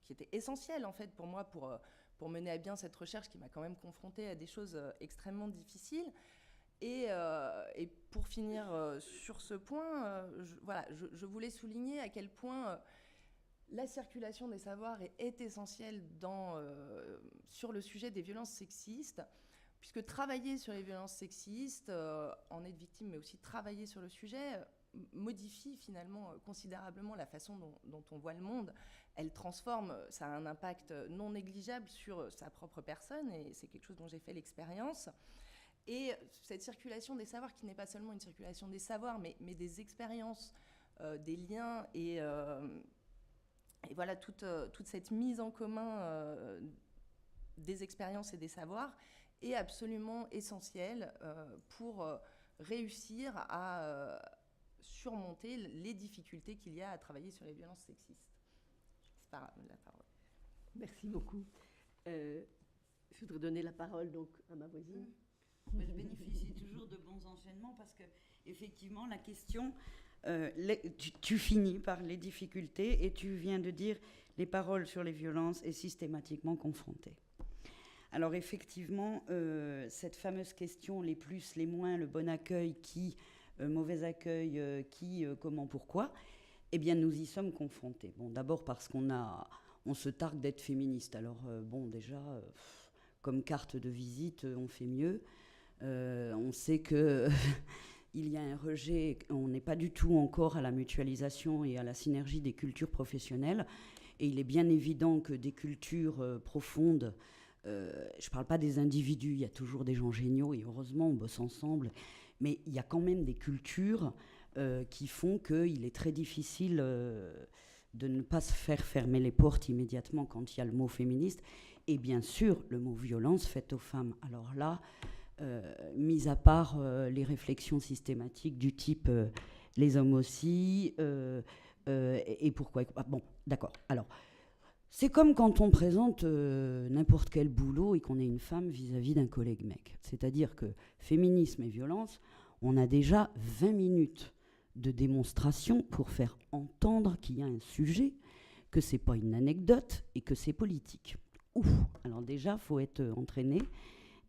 qui était essentiel en fait pour moi pour mener à bien cette recherche qui m'a quand même confrontée à des choses extrêmement difficiles. Et pour finir sur ce point, je voulais souligner à quel point la circulation des savoirs est essentielle sur le sujet des violences sexistes, puisque travailler sur les violences sexistes, en être victime, mais aussi travailler sur le sujet, modifie finalement considérablement la façon dont on voit le monde. Elle transforme, ça a un impact non négligeable sur sa propre personne, et c'est quelque chose dont j'ai fait l'expérience. Et cette circulation des savoirs, qui n'est pas seulement une circulation des savoirs, mais des expériences, des liens, et voilà, toute cette mise en commun des expériences et des savoirs est absolument essentielle pour réussir à surmonter les difficultés qu'il y a à travailler sur les violences sexistes. C'est pas la parole. Merci beaucoup. Je voudrais donner la parole donc à ma voisine. Je bénéficie toujours de bons enchaînements parce que effectivement la question, tu finis par les difficultés et tu viens de dire les paroles sur les violences est systématiquement confrontée. Alors effectivement, cette fameuse question, les plus, les moins, le bon accueil, qui, mauvais accueil, qui, comment, pourquoi, eh bien nous y sommes confrontés. Bon, d'abord parce on se targue d'être féministe. Alors bon, déjà, comme carte de visite, on fait mieux. On sait que il y a un rejet, on n'est pas du tout encore à la mutualisation et à la synergie des cultures professionnelles. Et il est bien évident que des cultures profondes, je ne parle pas des individus, il y a toujours des gens géniaux et heureusement on bosse ensemble, mais il y a quand même des cultures qui font qu'il est très difficile de ne pas se faire fermer les portes immédiatement quand il y a le mot féministe. Et bien sûr, le mot violence faite aux femmes. Alors là, mis à part les réflexions systématiques du type les hommes aussi, et pourquoi. Bon, d'accord. Alors, c'est comme quand on présente n'importe quel boulot et qu'on est une femme vis-à-vis d'un collègue mec. C'est-à-dire que féminisme et violence, on a déjà 20 minutes de démonstration pour faire entendre qu'il y a un sujet, que c'est pas une anecdote et que c'est politique. Ouf. Alors déjà, faut être entraîné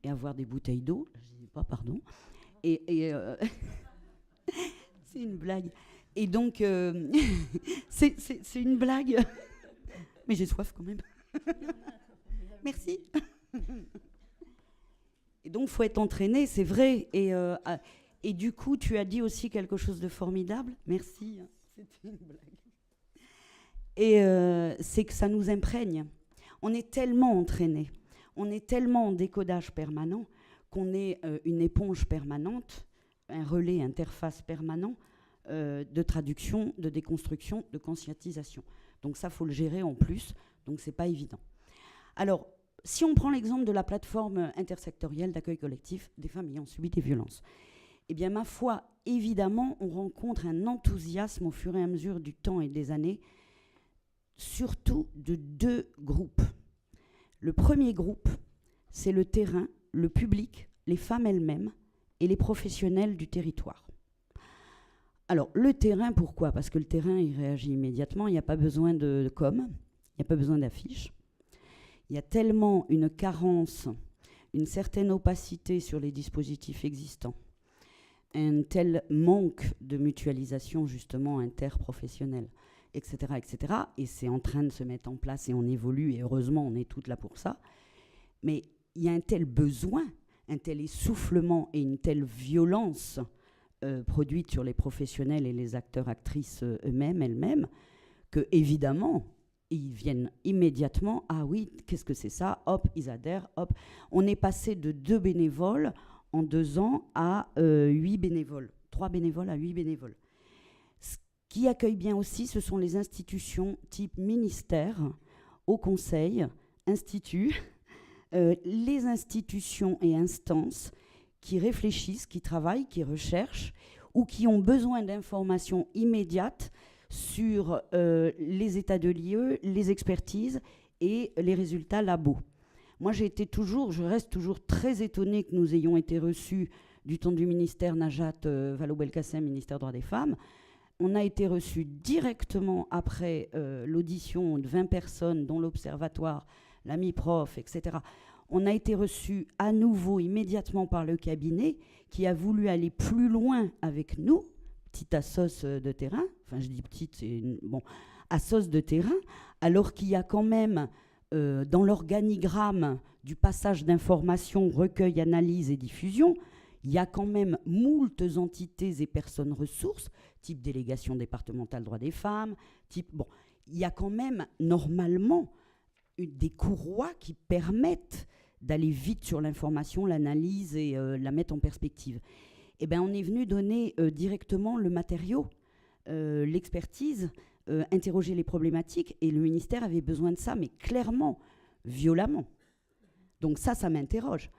et avoir des bouteilles d'eau. Je dis pas pardon. Et c'est une blague. Et donc, c'est une blague. Mais j'ai soif quand même. Merci. Et donc, faut être entraîné, c'est vrai. Et du coup, tu as dit aussi quelque chose de formidable. Merci. C'était une blague. Et c'est que ça nous imprègne. On est tellement entraîné, on est tellement en décodage permanent qu'on est une éponge permanente, un relais interface permanent de traduction, de déconstruction, de conscientisation. Donc ça, il faut le gérer en plus, donc c'est pas évident. Alors, si on prend l'exemple de la plateforme intersectorielle d'accueil collectif des femmes ayant subi des violences, eh bien, ma foi, évidemment, on rencontre un enthousiasme au fur et à mesure du temps et des années, surtout de deux groupes. Le premier groupe, c'est le terrain, le public, les femmes elles-mêmes et les professionnels du territoire. Alors, le terrain, pourquoi ? Parce que le terrain, il réagit immédiatement, il n'y a pas besoin de com, il n'y a pas besoin d'affiches. Il y a tellement une carence, une certaine opacité sur les dispositifs existants, un tel manque de mutualisation, justement, interprofessionnelle, etc., etc. Et c'est en train de se mettre en place et on évolue, et heureusement, on est toutes là pour ça. Mais il y a un tel besoin, un tel essoufflement et une telle violence produite sur les professionnels et les acteurs, actrices eux-mêmes, elles-mêmes, que évidemment, ils viennent immédiatement, ah oui, qu'est-ce que c'est ça ? Hop, ils adhèrent, hop. On est passé de 2 bénévoles en 2 ans à 8 bénévoles, 3 bénévoles à 8 bénévoles. Ce qui accueille bien aussi, ce sont les institutions type ministère, Haut Conseil, Institut, les institutions et instances qui réfléchissent, qui travaillent, qui recherchent ou qui ont besoin d'informations immédiates sur les états de lieux, les expertises et les résultats labos. Moi, je reste toujours très étonnée que nous ayons été reçus du temps du ministère Najat Vallaud-Belkacem, ministère droits des femmes. On a été reçus directement après l'audition de 20 personnes, dont l'Observatoire, la MIPROF, etc. On a été reçus à nouveau immédiatement par le cabinet qui a voulu aller plus loin avec nous, petite assoce de terrain, enfin je dis petite, c'est bon, assoce de terrain, alors qu'il y a quand même dans l'organigramme du passage d'informations, recueil, analyse et diffusion, il y a quand même moultes entités et personnes ressources, type délégation départementale droits des femmes, il y a quand même normalement des courroies qui permettent d'aller vite sur l'information, l'analyse et la mettre en perspective. Eh bien, on est venu donner directement le matériau, l'expertise, interroger les problématiques, et le ministère avait besoin de ça, mais clairement, violemment. Donc ça m'interroge.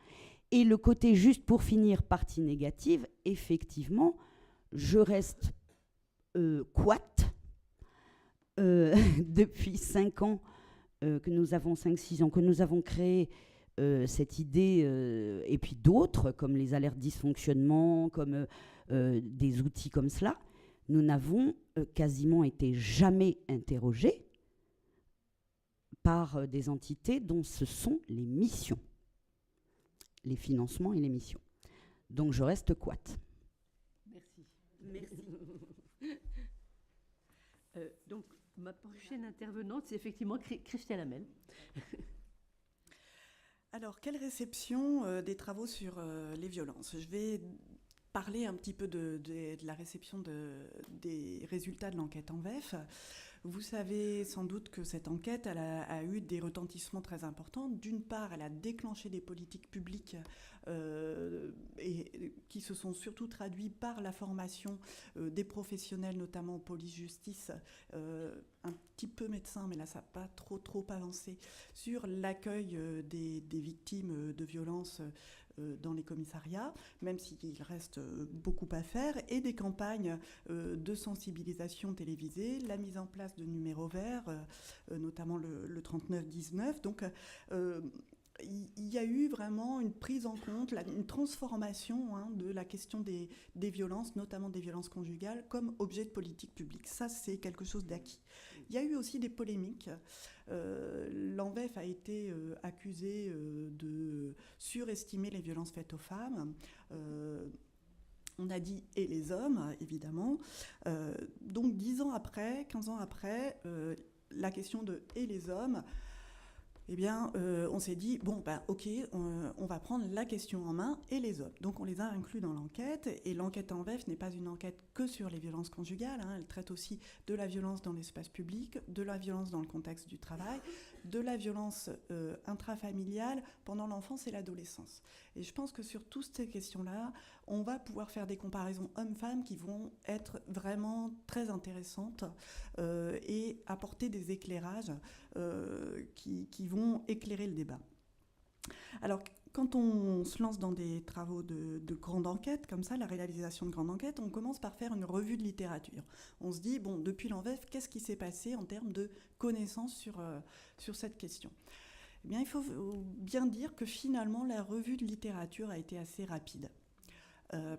Et le côté, juste pour finir, partie négative, effectivement, je reste couate depuis 5 ans, que nous avons 5-6 ans, que nous avons créé cette idée, et puis d'autres, comme les alertes dysfonctionnement, comme des outils comme cela, nous n'avons quasiment été jamais interrogés par des entités dont ce sont les missions, les financements et les missions. Donc je reste couate. Merci. Merci. Donc ma prochaine intervenante, c'est effectivement Christiane Hamel. Alors, quelle réception des travaux sur les violences? Je vais parler un petit peu de la réception des résultats de l'enquête ANVEF. Vous savez sans doute que cette enquête a eu des retentissements très importants. D'une part, elle a déclenché des politiques publiques et qui se sont surtout traduits par la formation des professionnels, notamment police-justice, un petit peu médecins, mais là ça n'a pas trop avancé, sur l'accueil des victimes de violences dans les commissariats, même s'il reste beaucoup à faire, et des campagnes de sensibilisation télévisée, la mise en place de numéros verts, notamment le 3919. Donc, il y a eu vraiment une prise en compte, une transformation de la question des violences, notamment des violences conjugales, comme objet de politique publique. Ça, c'est quelque chose d'acquis. Il y a eu aussi des polémiques. L'ANVEF a été accusé de surestimer les violences faites aux femmes. On a dit « et les hommes », évidemment. Donc 10 ans après, 15 ans après, la question de « et les hommes », eh bien, on s'est dit, bon, ok, on va prendre la question en main et les hommes. Donc, on les a inclus dans l'enquête. Et l'enquête ANVEF n'est pas une enquête que sur les violences conjugales. Elle traite aussi de la violence dans l'espace public, de la violence dans le contexte du travail, de la violence intrafamiliale pendant l'enfance et l'adolescence. Et je pense que sur toutes ces questions-là, on va pouvoir faire des comparaisons hommes-femmes qui vont être vraiment très intéressantes et apporter des éclairages qui vont éclairer le débat. Alors, quand on se lance dans des travaux de grande enquête, comme ça, la réalisation de grande enquête, on commence par faire une revue de littérature. On se dit, bon, depuis l'ANVEF, qu'est-ce qui s'est passé en termes de connaissances sur cette question ? Eh bien, il faut bien dire que finalement, la revue de littérature a été assez rapide.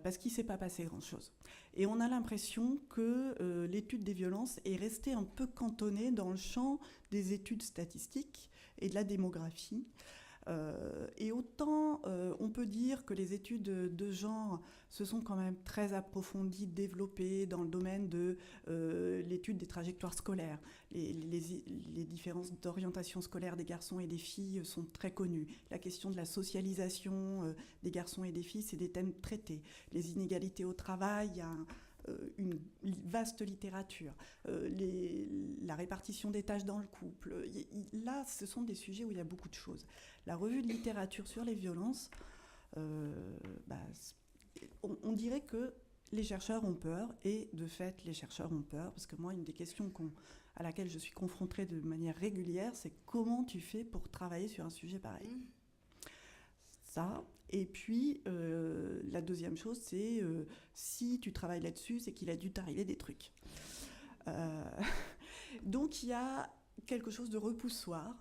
Parce qu'il ne s'est pas passé grand-chose. Et on a l'impression que l'étude des violences est restée un peu cantonnée dans le champ des études statistiques et de la démographie. Et autant on peut dire que les études de genre se sont quand même très approfondies, développées dans le domaine de l'étude des trajectoires scolaires. Les différences d'orientation scolaire des garçons et des filles sont très connues. La question de la socialisation des garçons et des filles, c'est des thèmes traités. Les inégalités au travail, il y a une vaste littérature, la répartition des tâches dans le couple. Là, ce sont des sujets où il y a beaucoup de choses. La revue de littérature sur les violences, on dirait que les chercheurs ont peur, et de fait, les chercheurs ont peur, parce que moi, une des questions à laquelle je suis confrontée de manière régulière, c'est comment tu fais pour travailler sur un sujet pareil. Ça. Et puis, la deuxième chose, c'est si tu travailles là-dessus, c'est qu'il a dû t'arriver des trucs. Donc, il y a quelque chose de repoussoir.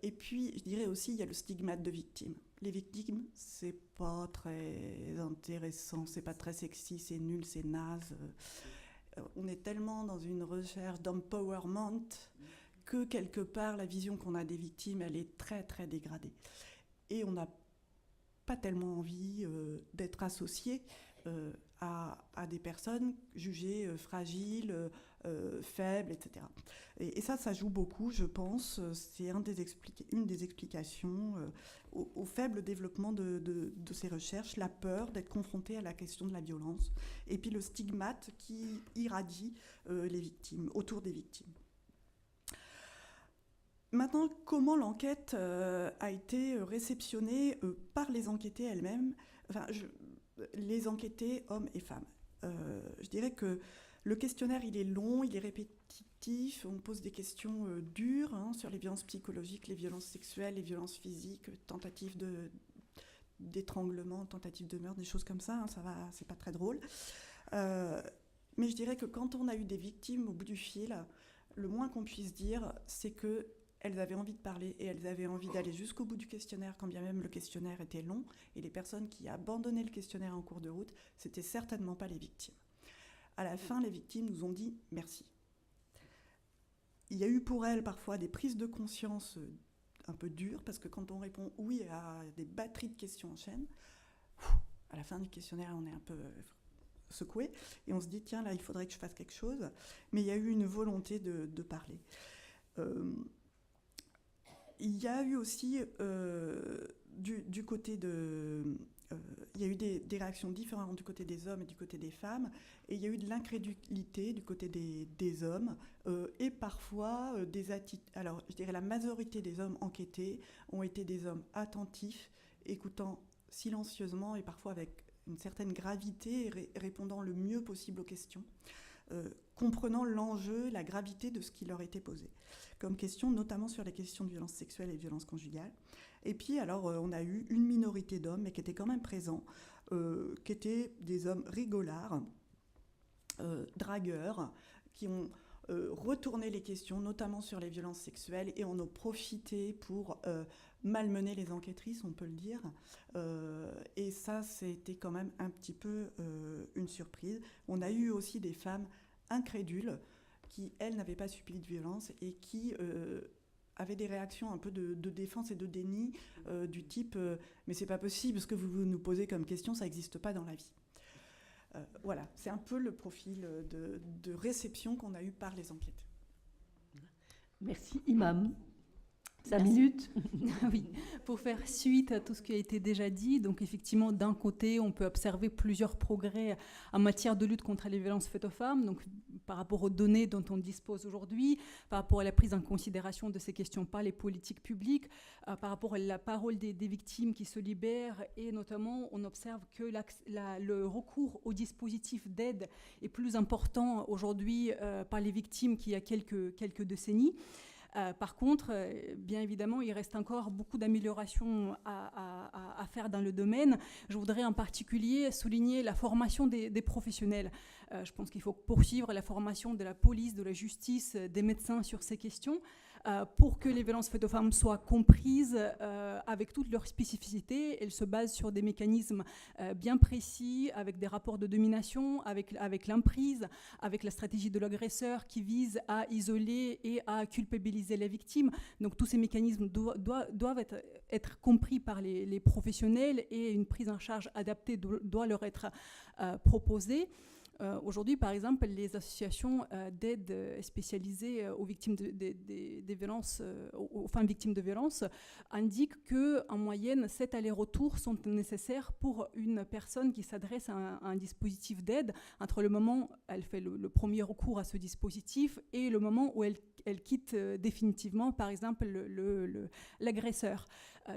Et puis, je dirais aussi, il y a le stigmate de victime. Les victimes, c'est pas très intéressant, c'est pas très sexy, c'est nul, c'est naze. On est tellement dans une recherche d'empowerment que quelque part, la vision qu'on a des victimes, elle est très, très dégradée. Et on n'a pas tellement envie d'être associé à des personnes jugées fragiles, faibles, etc. Et ça joue beaucoup, je pense. C'est une des explications au faible développement de ces recherches, la peur d'être confronté à la question de la violence, et puis le stigmate qui irradie les victimes, autour des victimes. Maintenant, comment l'enquête a été réceptionnée par les enquêtés elles-mêmes, les enquêtés hommes et femmes. Je dirais que le questionnaire, il est long, il est répétitif, on pose des questions dures sur les violences psychologiques, les violences sexuelles, les violences physiques, tentatives d'étranglement, tentatives de meurtre, des choses comme ça, ça va, c'est pas très drôle. Mais je dirais que quand on a eu des victimes au bout du fil, le moins qu'on puisse dire, c'est que elles avaient envie de parler et elles avaient envie d'aller jusqu'au bout du questionnaire, quand bien même le questionnaire était long. Et les personnes qui abandonnaient le questionnaire en cours de route, c'était certainement pas les victimes. À la fin, les victimes nous ont dit merci. Il y a eu pour elles parfois des prises de conscience un peu dures, parce que quand on répond oui à des batteries de questions en chaîne, à la fin du questionnaire, on est un peu secoué et on se dit tiens, là, il faudrait que je fasse quelque chose. Mais il y a eu une volonté de parler. il y a eu aussi du côté de... il y a eu des réactions différentes du côté des hommes et du côté des femmes, et il y a eu de l'incrédulité du côté des hommes, et parfois des attitudes... Alors, je dirais la majorité des hommes enquêtés ont été des hommes attentifs, écoutant silencieusement et parfois avec une certaine gravité, répondant le mieux possible aux questions, comprenant l'enjeu, la gravité de ce qui leur était posé comme question, notamment sur les questions de violences sexuelles et de violences conjugales. Et puis, alors, on a eu une minorité d'hommes, mais qui étaient quand même présents, qui étaient des hommes rigolards, dragueurs, qui ont retourné les questions, notamment sur les violences sexuelles, et en ont profité pour malmener les enquêtrices, on peut le dire. Et ça, c'était quand même un petit peu une surprise. On a eu aussi des femmes incrédules qui, elles, n'avaient pas subi de violence et qui avaient des réactions un peu de défense et de déni du type « mais c'est pas possible, ce que vous nous posez comme question, ça n'existe pas dans la vie ». Voilà, c'est un peu le profil de réception qu'on a eu par les enquêtes. Merci, Imam. 5 Merci. minutes. Oui, pour faire suite à tout ce qui a été déjà dit, donc effectivement, d'un côté, on peut observer plusieurs progrès en matière de lutte contre les violences faites aux femmes, donc par rapport aux données dont on dispose aujourd'hui, par rapport à la prise en considération de ces questions par les politiques publiques, par rapport à la parole des victimes qui se libèrent, et notamment, on observe que le recours aux dispositifs d'aide est plus important aujourd'hui par les victimes qu'il y a quelques décennies. Par contre, bien évidemment, il reste encore beaucoup d'améliorations à faire dans le domaine. Je voudrais en particulier souligner la formation des professionnels. Je pense qu'il faut poursuivre la formation de la police, de la justice, des médecins sur ces questions pour que les violences faites aux femmes soient comprises avec toutes leurs spécificités. Elles se basent sur des mécanismes bien précis, avec des rapports de domination, avec l'emprise, avec la stratégie de l'agresseur qui vise à isoler et à culpabiliser les victimes. Donc tous ces mécanismes doivent être compris par les professionnels, et une prise en charge adaptée doit leur être proposée. Aujourd'hui, par exemple, les associations d'aide spécialisées aux victimes des violences, aux femmes victimes de violences, indiquent qu'en moyenne, 7 allers-retours sont nécessaires pour une personne qui s'adresse à un dispositif d'aide, entre le moment où elle fait le premier recours à ce dispositif et le moment où elle quitte définitivement, par exemple, l'agresseur.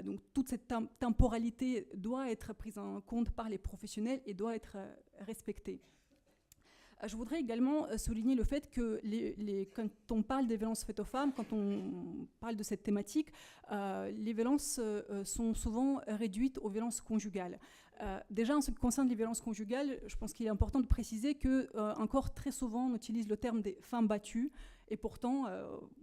Donc toute cette temporalité doit être prise en compte par les professionnels et doit être respectée. Je voudrais également souligner le fait que quand on parle des violences faites aux femmes, quand on parle de cette thématique, les violences sont souvent réduites aux violences conjugales. Déjà, en ce qui concerne les violences conjugales, je pense qu'il est important de préciser que encore très souvent, on utilise le terme des femmes battues. Et pourtant,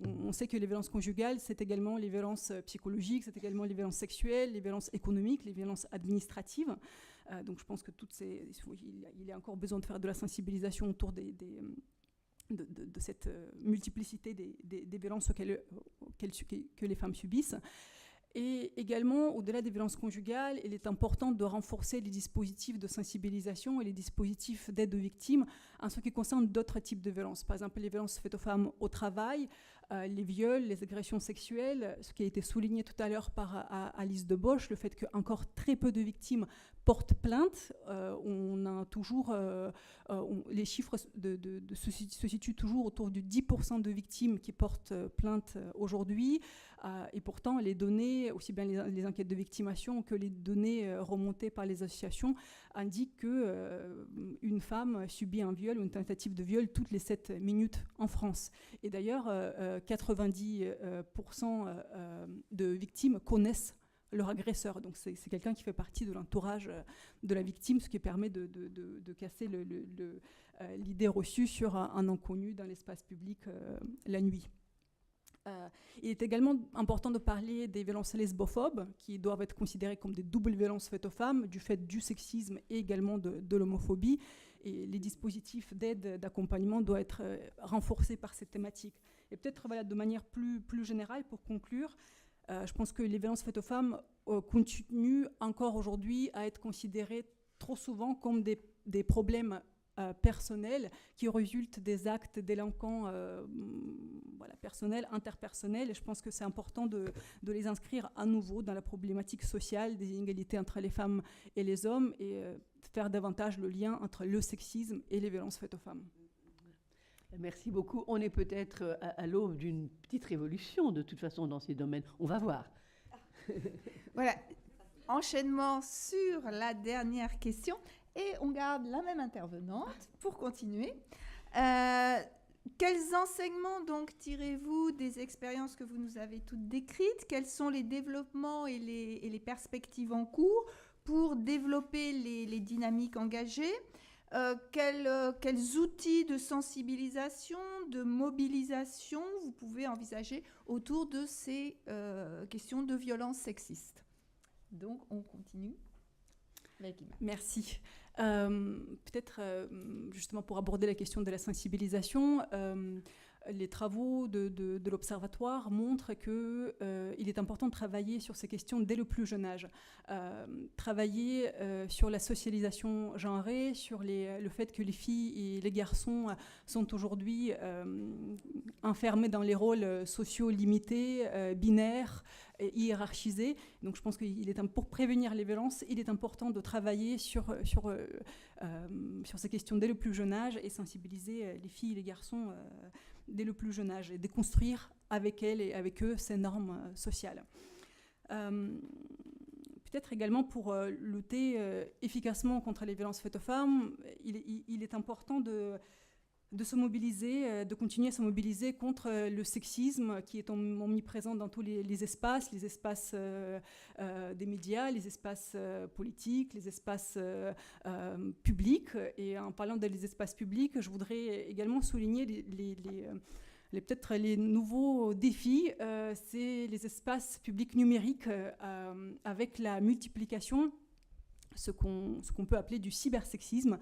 on sait que les violences conjugales, c'est également les violences psychologiques, c'est également les violences sexuelles, les violences économiques, les violences administratives. Donc je pense que il y a encore besoin de faire de la sensibilisation autour de cette multiplicité des violences que les femmes subissent. Et également, au-delà des violences conjugales, il est important de renforcer les dispositifs de sensibilisation et les dispositifs d'aide aux victimes en ce qui concerne d'autres types de violences. Par exemple, les violences faites aux femmes au travail, les viols, les agressions sexuelles, ce qui a été souligné tout à l'heure par Alice Deboche, le fait qu'encore très peu de victimes portent plainte. On a toujours, les chiffres se situent toujours autour du 10% de victimes qui portent plainte aujourd'hui. Et pourtant, les données, aussi bien les enquêtes de victimation que les données remontées par les associations, indiquent qu'une femme subit un viol ou une tentative de viol toutes les 7 minutes en France. Et d'ailleurs, 90% de victimes connaissent leur agresseur. Donc c'est quelqu'un qui fait partie de l'entourage de la victime, ce qui permet de casser l'idée reçue sur un inconnu dans l'espace public la nuit. Il est également important de parler des violences lesbophobes, qui doivent être considérées comme des doubles violences faites aux femmes, du fait du sexisme et également de l'homophobie. Et les dispositifs d'aide, d'accompagnement doivent être renforcés par cette thématique. Et peut-être de manière plus générale, pour conclure, je pense que les violences faites aux femmes continuent encore aujourd'hui à être considérées trop souvent comme des problèmes personnelles qui résultent des actes délinquants personnels, interpersonnels. Et je pense que c'est important de les inscrire à nouveau dans la problématique sociale des inégalités entre les femmes et les hommes et faire davantage le lien entre le sexisme et les violences faites aux femmes. Merci beaucoup. On est peut-être à l'aube d'une petite révolution, de toute façon, dans ces domaines. On va voir. Voilà. Enchaînement sur la dernière question. Et on garde la même intervenante pour continuer. Quels enseignements donc tirez-vous des expériences que vous nous avez toutes décrites? Quels sont les développements et les perspectives en cours pour développer les dynamiques engagées? Quels outils de sensibilisation, de mobilisation vous pouvez envisager autour de ces questions de violence sexiste? Donc, on continue. Merci. Peut-être, justement, pour aborder la question de la sensibilisation, les travaux de l'Observatoire montrent qu'il est important de travailler sur ces questions dès le plus jeune âge. Travailler sur la socialisation genrée, sur le fait que les filles et les garçons sont aujourd'hui enfermés dans les rôles sociaux limités, binaires, hiérarchisés. Donc je pense que pour prévenir les violences, il est important de travailler sur ces questions dès le plus jeune âge et sensibiliser les filles et les garçons dès le plus jeune âge et déconstruire avec elles et avec eux ces normes sociales. Peut-être également pour lutter efficacement contre les violences faites aux femmes, il est important de se mobiliser, de continuer à se mobiliser contre le sexisme qui est omniprésent dans tous les espaces des médias, les espaces politiques, les espaces publics. Et en parlant des espaces publics, je voudrais également souligner peut-être les nouveaux défis, c'est les espaces publics numériques avec la multiplication, ce qu'on peut appeler du cybersexisme,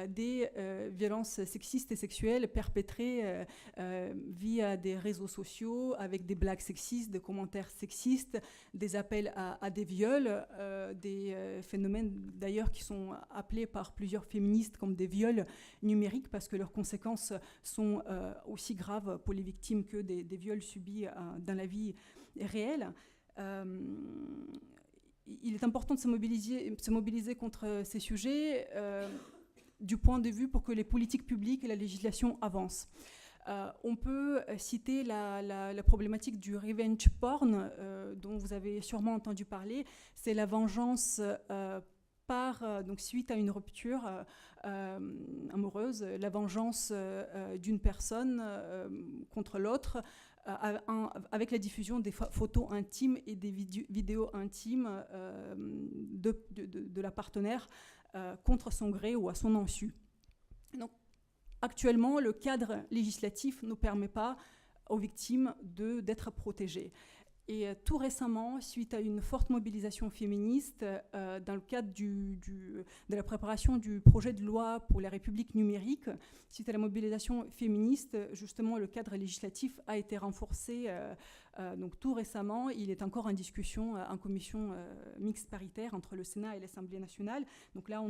des violences sexistes et sexuelles perpétrées via des réseaux sociaux, avec des blagues sexistes, des commentaires sexistes, des appels à des viols, des phénomènes d'ailleurs qui sont appelés par plusieurs féministes comme des viols numériques parce que leurs conséquences sont aussi graves pour les victimes que des viols subis dans la vie réelle. Il est important de se mobiliser contre ces sujets du point de vue pour que les politiques publiques et la législation avancent. On peut citer la problématique du revenge porn, dont vous avez sûrement entendu parler. C'est la vengeance donc suite à une rupture amoureuse, la vengeance d'une personne contre l'autre, avec la diffusion des photos intimes et des vidéos intimes de la partenaire contre son gré ou à son insu. Donc, actuellement, le cadre législatif ne permet pas aux victimes d'être protégées. Et tout récemment, suite à une forte mobilisation féministe, dans le cadre de la préparation du projet de loi pour la République numérique, suite à la mobilisation féministe, justement, le cadre législatif a été renforcé. Donc tout récemment, il est encore en discussion en commission mixte paritaire entre le Sénat et l'Assemblée nationale. Donc là,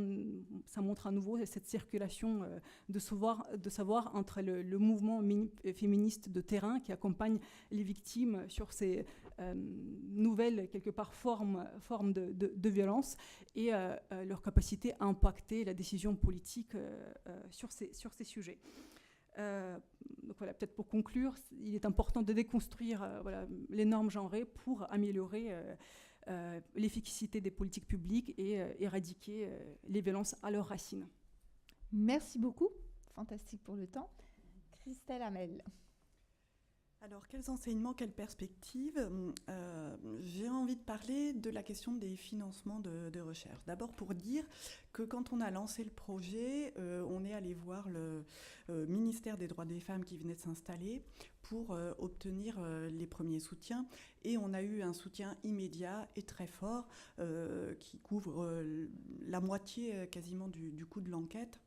ça montre à nouveau cette circulation de savoir entre le mouvement féministe de terrain qui accompagne les victimes sur ces nouvelles, quelque part, formes de violence et leur capacité à impacter la décision politique sur ces sujets. Donc voilà, peut-être pour conclure, il est important de déconstruire les normes genrées pour améliorer l'efficacité des politiques publiques et éradiquer les violences à leurs racines. Merci beaucoup, fantastique pour le temps. Christelle Hamel. Alors, quels enseignements, quelles perspectives? J'ai envie de parler de la question des financements de recherche. D'abord pour dire que quand on a lancé le projet, on est allé voir le ministère des droits des femmes qui venait de s'installer pour obtenir les premiers soutiens. Et on a eu un soutien immédiat et très fort qui couvre la moitié quasiment du coût de l'enquête.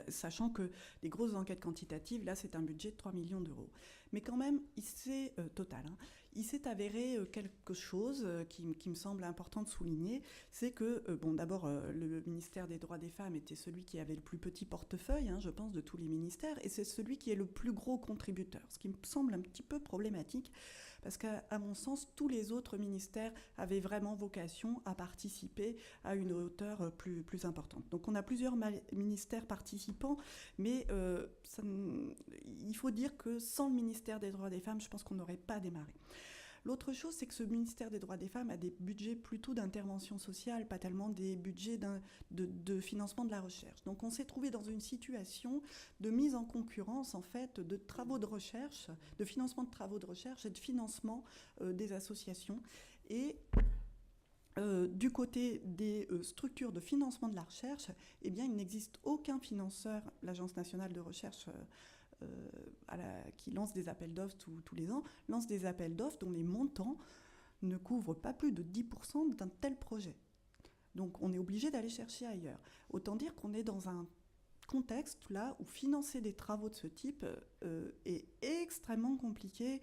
Sachant que les grosses enquêtes quantitatives, là, c'est un budget de 3 millions d'euros. Mais quand même, c'est total. il s'est avéré quelque chose qui me semble important de souligner, c'est que, d'abord, le ministère des droits des femmes était celui qui avait le plus petit portefeuille, je pense, de tous les ministères, et c'est celui qui est le plus gros contributeur, ce qui me semble un petit peu problématique, parce qu'à mon sens, tous les autres ministères avaient vraiment vocation à participer à une hauteur plus importante. Donc on a plusieurs ministères participants, mais il faut dire que sans le ministère des droits des femmes, je pense qu'on n'aurait pas démarré. L'autre chose, c'est que ce ministère des droits des femmes a des budgets plutôt d'intervention sociale, pas tellement des budgets de financement de la recherche. Donc on s'est trouvé dans une situation de mise en concurrence, en fait, de travaux de recherche, de financement de travaux de recherche et de financement des associations. Et du côté des structures de financement de la recherche, eh bien, il n'existe aucun financeur, l'Agence nationale de recherche qui lance des appels d'offres tous les ans, lance des appels d'offres dont les montants ne couvrent pas plus de 10% d'un tel projet. Donc on est obligé d'aller chercher ailleurs. Autant dire qu'on est dans un contexte là où financer des travaux de ce type est extrêmement compliqué.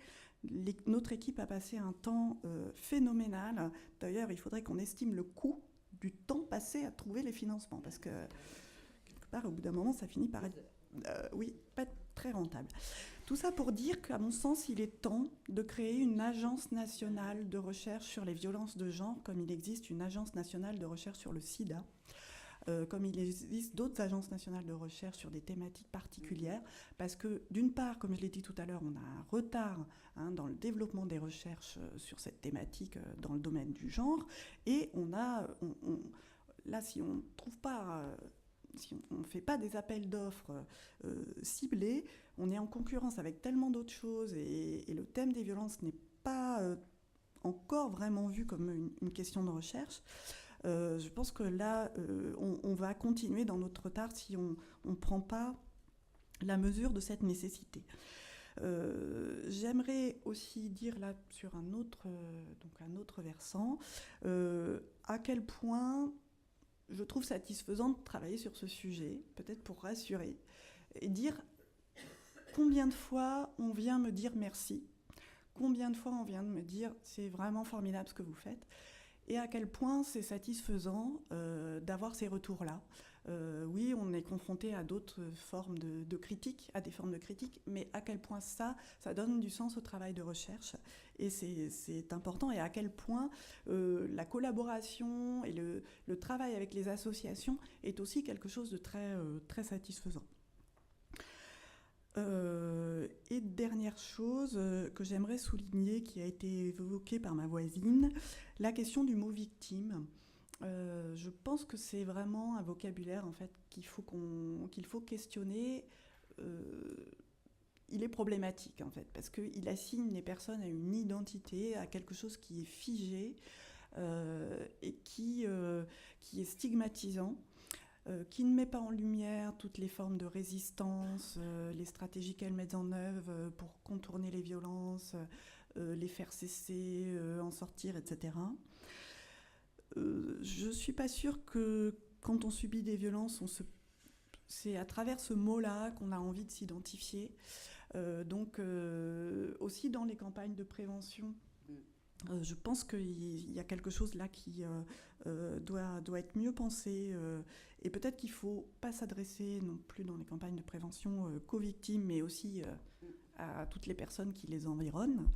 Notre équipe a passé un temps phénoménal. D'ailleurs, il faudrait qu'on estime le coût du temps passé à trouver les financements, parce que quelque part, au bout d'un moment, ça finit par être pas être très rentable. Tout ça pour dire qu'à mon sens, il est temps de créer une agence nationale de recherche sur les violences de genre, comme il existe une agence nationale de recherche sur le sida, comme il existe d'autres agences nationales de recherche sur des thématiques particulières, parce que d'une part, comme je l'ai dit tout à l'heure, on a un retard dans le développement des recherches sur cette thématique dans le domaine du genre, et là, si on ne trouve pas... si on ne fait pas des appels d'offres ciblés, on est en concurrence avec tellement d'autres choses, et le thème des violences n'est pas encore vraiment vu comme une question de recherche. Je pense que là, on va continuer dans notre retard si on ne prend pas la mesure de cette nécessité. J'aimerais aussi dire là, sur un autre versant, à quel point je trouve satisfaisant de travailler sur ce sujet, peut-être pour rassurer, et dire combien de fois on vient me dire merci, combien de fois on vient de me dire c'est vraiment formidable ce que vous faites, et à quel point c'est satisfaisant d'avoir ces retours-là. Oui, on est confronté à d'autres formes de critiques, à des formes de critiques, mais à quel point ça donne du sens au travail de recherche, et c'est important, et à quel point la collaboration et le travail avec les associations est aussi quelque chose de très, très satisfaisant. Et dernière chose que j'aimerais souligner, qui a été évoquée par ma voisine, la question du mot victime. Je pense que c'est vraiment un vocabulaire en fait qu'il faut questionner. Il est problématique en fait parce qu'il assigne les personnes à une identité, à quelque chose qui est figé et qui est stigmatisant. Qui ne met pas en lumière toutes les formes de résistance, les stratégies qu'elles mettent en œuvre pour contourner les violences, les faire cesser, en sortir, etc. Je ne suis pas sûre que quand on subit des violences, c'est à travers ce mot-là qu'on a envie de s'identifier. Donc aussi dans les campagnes de prévention, je pense qu'il y a quelque chose là qui doit être mieux pensé, et peut-être qu'il ne faut pas s'adresser non plus dans les campagnes de prévention qu'aux victimes, mais aussi à toutes les personnes qui les environnent,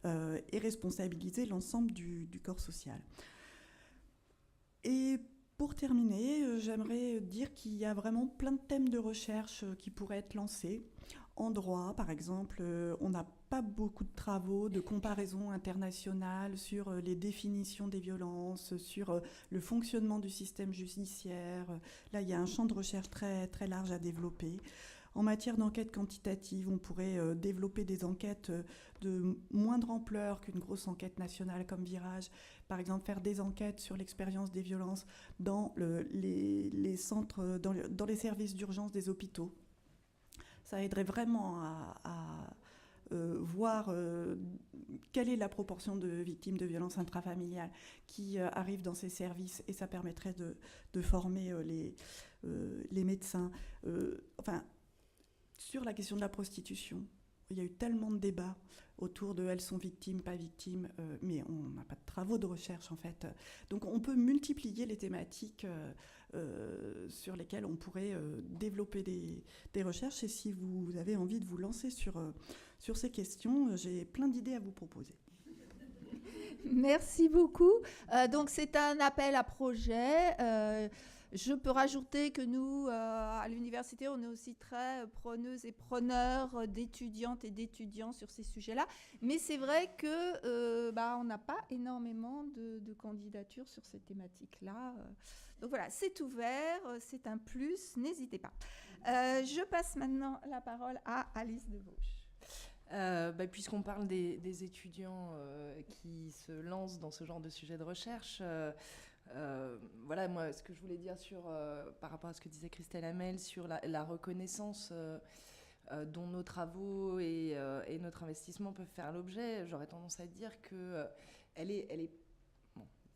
et responsabiliser l'ensemble du corps social. Et pour terminer, j'aimerais dire qu'il y a vraiment plein de thèmes de recherche qui pourraient être lancés. En droit, par exemple, on n'a pas beaucoup de travaux de comparaison internationale sur les définitions des violences, sur le fonctionnement du système judiciaire. Là, il y a un champ de recherche très, très large à développer. En matière d'enquête quantitative, on pourrait développer des enquêtes de moindre ampleur qu'une grosse enquête nationale comme Virage. Par exemple, faire des enquêtes sur l'expérience des violences dans les centres, dans les services d'urgence des hôpitaux. Ça aiderait vraiment à voir quelle est la proportion de victimes de violences intrafamiliales qui arrivent dans ces services, et ça permettrait de former les médecins. Sur la question de la prostitution il y a eu tellement de débats autour de elles sont victimes, pas victimes, mais on n'a pas de travaux de recherche en fait. Donc on peut multiplier les thématiques sur lesquelles on pourrait développer des recherches. Et si vous avez envie de vous lancer sur ces questions, j'ai plein d'idées à vous proposer. Merci beaucoup. Donc c'est un appel à projet. Je peux rajouter que nous, à l'université, on est aussi très preneuses et preneurs d'étudiantes et d'étudiants sur ces sujets-là. Mais c'est vrai que on n'a pas énormément de candidatures sur ces thématiques-là. Donc voilà, c'est ouvert, c'est un plus, n'hésitez pas. Je passe maintenant la parole à Alice Debauche. Puisqu'on parle des étudiants qui se lancent dans ce genre de sujet de recherche, voilà, moi, ce que je voulais dire par rapport à ce que disait Christelle Hamel sur la reconnaissance dont nos travaux et notre investissement peuvent faire l'objet, j'aurais tendance à dire que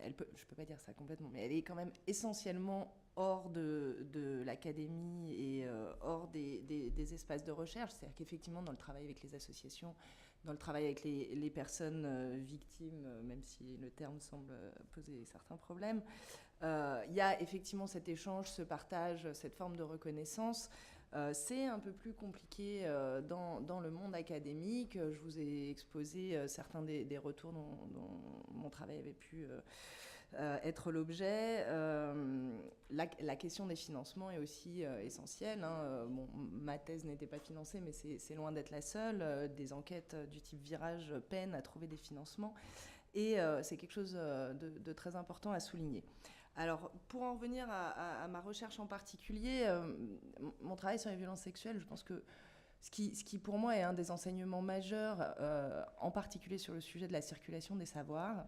je peux pas dire ça complètement, mais elle est quand même essentiellement hors de l'académie et hors des espaces de recherche. C'est-à-dire qu'effectivement, dans le travail avec les associations, dans le travail avec les personnes victimes, même si le terme semble poser certains problèmes, il y a effectivement cet échange, ce partage, cette forme de reconnaissance. C'est un peu plus compliqué dans le monde académique. Je vous ai exposé certains des retours dont mon travail avait pu être l'objet. La question des financements est aussi essentielle. Bon, ma thèse n'était pas financée, mais c'est loin d'être la seule. Des enquêtes du type Virage peinent à trouver des financements. Et c'est quelque chose de très important à souligner. Alors, pour en revenir à ma recherche en particulier, mon travail sur les violences sexuelles, je pense que ce qui pour moi est un des enseignements majeurs, en particulier sur le sujet de la circulation des savoirs,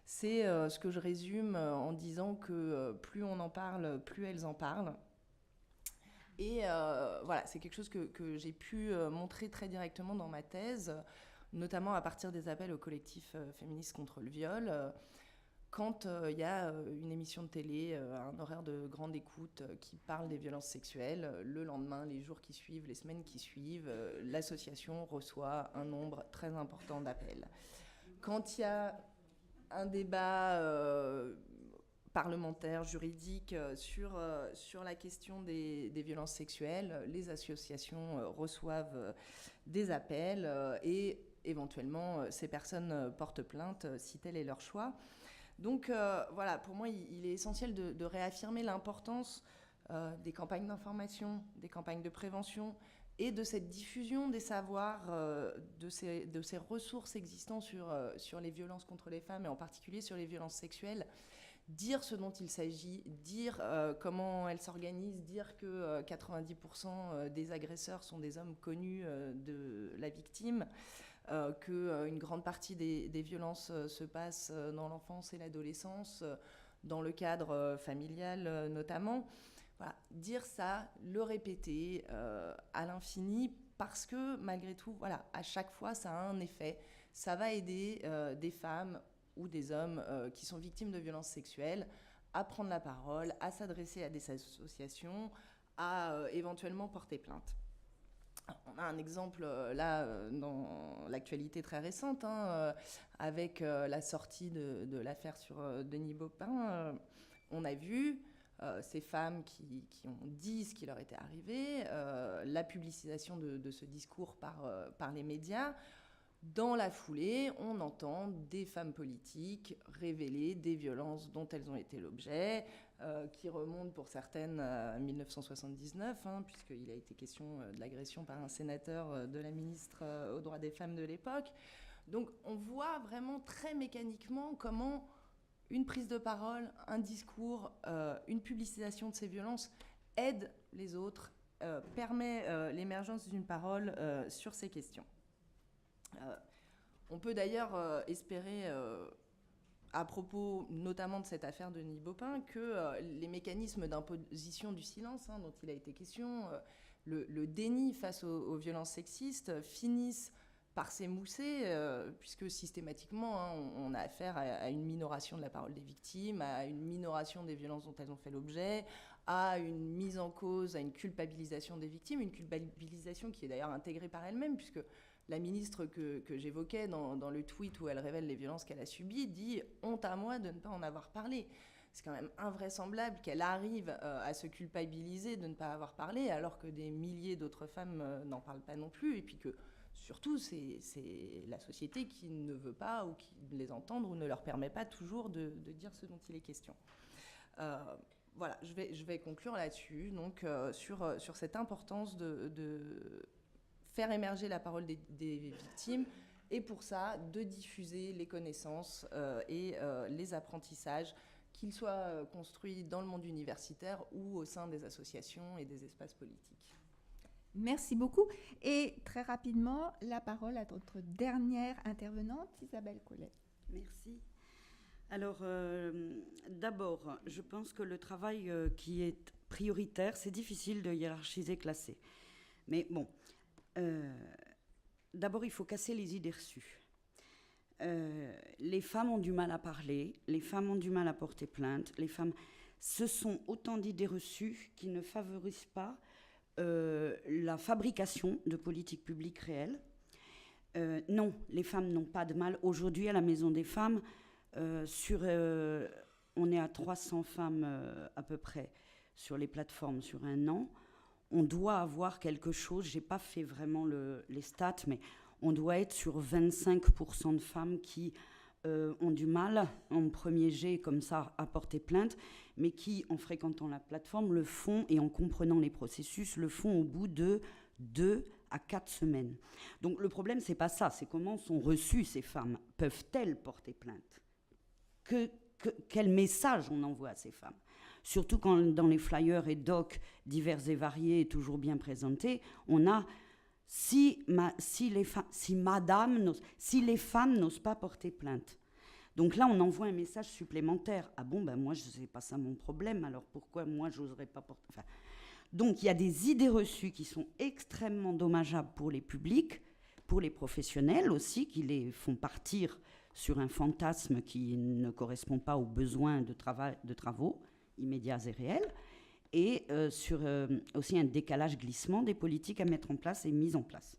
c'est ce que je résume en disant que plus on en parle, plus elles en parlent. Et voilà, c'est quelque chose que j'ai pu montrer très directement dans ma thèse, notamment à partir des appels au collectif féministe contre le viol. Quand il y a une émission de télé, un horaire de grande écoute qui parle des violences sexuelles, le lendemain, les jours qui suivent, les semaines qui suivent, l'association reçoit un nombre très important d'appels. Quand il y a un débat parlementaire, juridique sur la question des violences sexuelles, les associations reçoivent des appels et éventuellement ces personnes portent plainte si tel est leur choix. Donc voilà, pour moi, il est essentiel de réaffirmer l'importance des campagnes d'information, des campagnes de prévention et de cette diffusion des savoirs, de ces ressources existantes sur les violences contre les femmes et en particulier sur les violences sexuelles. Dire ce dont il s'agit, dire comment elles s'organisent, dire que 90% des agresseurs sont des hommes connus de la victime, qu'une grande partie des violences se passent dans l'enfance et l'adolescence, dans le cadre familial notamment. Voilà, dire ça, le répéter à l'infini, parce que malgré tout, voilà, à chaque fois, ça a un effet. Ça va aider des femmes ou des hommes qui sont victimes de violences sexuelles à prendre la parole, à s'adresser à des associations, à éventuellement porter plainte. On a un exemple là dans l'actualité très récente, avec la sortie de l'affaire sur Denis Baupin. On a vu ces femmes qui ont dit ce qui leur était arrivé, la publicisation de ce discours par les médias. Dans la foulée, on entend des femmes politiques révéler des violences dont elles ont été l'objet, qui remontent pour certaines à 1979, puisqu'il a été question de l'agression par un sénateur de la ministre aux droits des femmes de l'époque. Donc on voit vraiment très mécaniquement comment une prise de parole, un discours, une publicisation de ces violences aide les autres, permet l'émergence d'une parole sur ces questions. On peut d'ailleurs espérer, à propos notamment de cette affaire de Denis Baupin, que les mécanismes d'imposition du silence dont il a été question, le déni face aux violences sexistes, finissent par s'émousser, puisque systématiquement, on a affaire à une minoration de la parole des victimes, à une minoration des violences dont elles ont fait l'objet, à une mise en cause, à une culpabilisation des victimes, une culpabilisation qui est d'ailleurs intégrée par elle-même, puisque la ministre que j'évoquais dans le tweet où elle révèle les violences qu'elle a subies dit « honte à moi de ne pas en avoir parlé ». C'est quand même invraisemblable qu'elle arrive à se culpabiliser de ne pas avoir parlé, alors que des milliers d'autres femmes n'en parlent pas non plus, et puis que surtout c'est la société qui ne veut pas ou qui les entendre ou ne leur permet pas toujours de dire ce dont il est question. Voilà, je vais conclure là-dessus, donc sur cette importance de faire émerger la parole des victimes, et pour ça, de diffuser les connaissances et les apprentissages, qu'ils soient construits dans le monde universitaire ou au sein des associations et des espaces politiques. Merci beaucoup. Et très rapidement, la parole à notre dernière intervenante, Isabelle Collet. Merci. Alors, d'abord, je pense que le travail qui est prioritaire, c'est difficile de hiérarchiser, classer. Mais bon, d'abord, il faut casser les idées reçues. Les femmes ont du mal à parler, les femmes ont du mal à porter plainte, les femmes... Ce sont autant d'idées reçues qui ne favorisent pas la fabrication de politiques publiques réelles. Non, les femmes n'ont pas de mal. Aujourd'hui, à la Maison des femmes, on est à 300 femmes à peu près sur les plateformes sur un an. On doit avoir quelque chose, je n'ai pas fait vraiment les stats, mais on doit être sur 25% de femmes qui ont du mal, en premier jet comme ça, à porter plainte, mais qui, en fréquentant la plateforme, le font, et en comprenant les processus, le font au bout de 2 à 4 semaines. Donc le problème, c'est pas ça, c'est comment sont reçues ces femmes. Peuvent-elles porter plainte ? Quel message on envoie à ces femmes ? Surtout quand dans les flyers et docs divers et variés et toujours bien présentés, on a si les femmes n'osent pas porter plainte. Donc là, on envoie un message supplémentaire. Ah bon, ben moi, c'est pas ça mon problème, alors pourquoi moi, j'oserais pas porter... Enfin, donc, il y a des idées reçues qui sont extrêmement dommageables pour les publics, pour les professionnels aussi, qui les font partir sur un fantasme qui ne correspond pas aux besoins de travaux immédiats et réels, et sur aussi un décalage glissement des politiques à mettre en place et mises en place.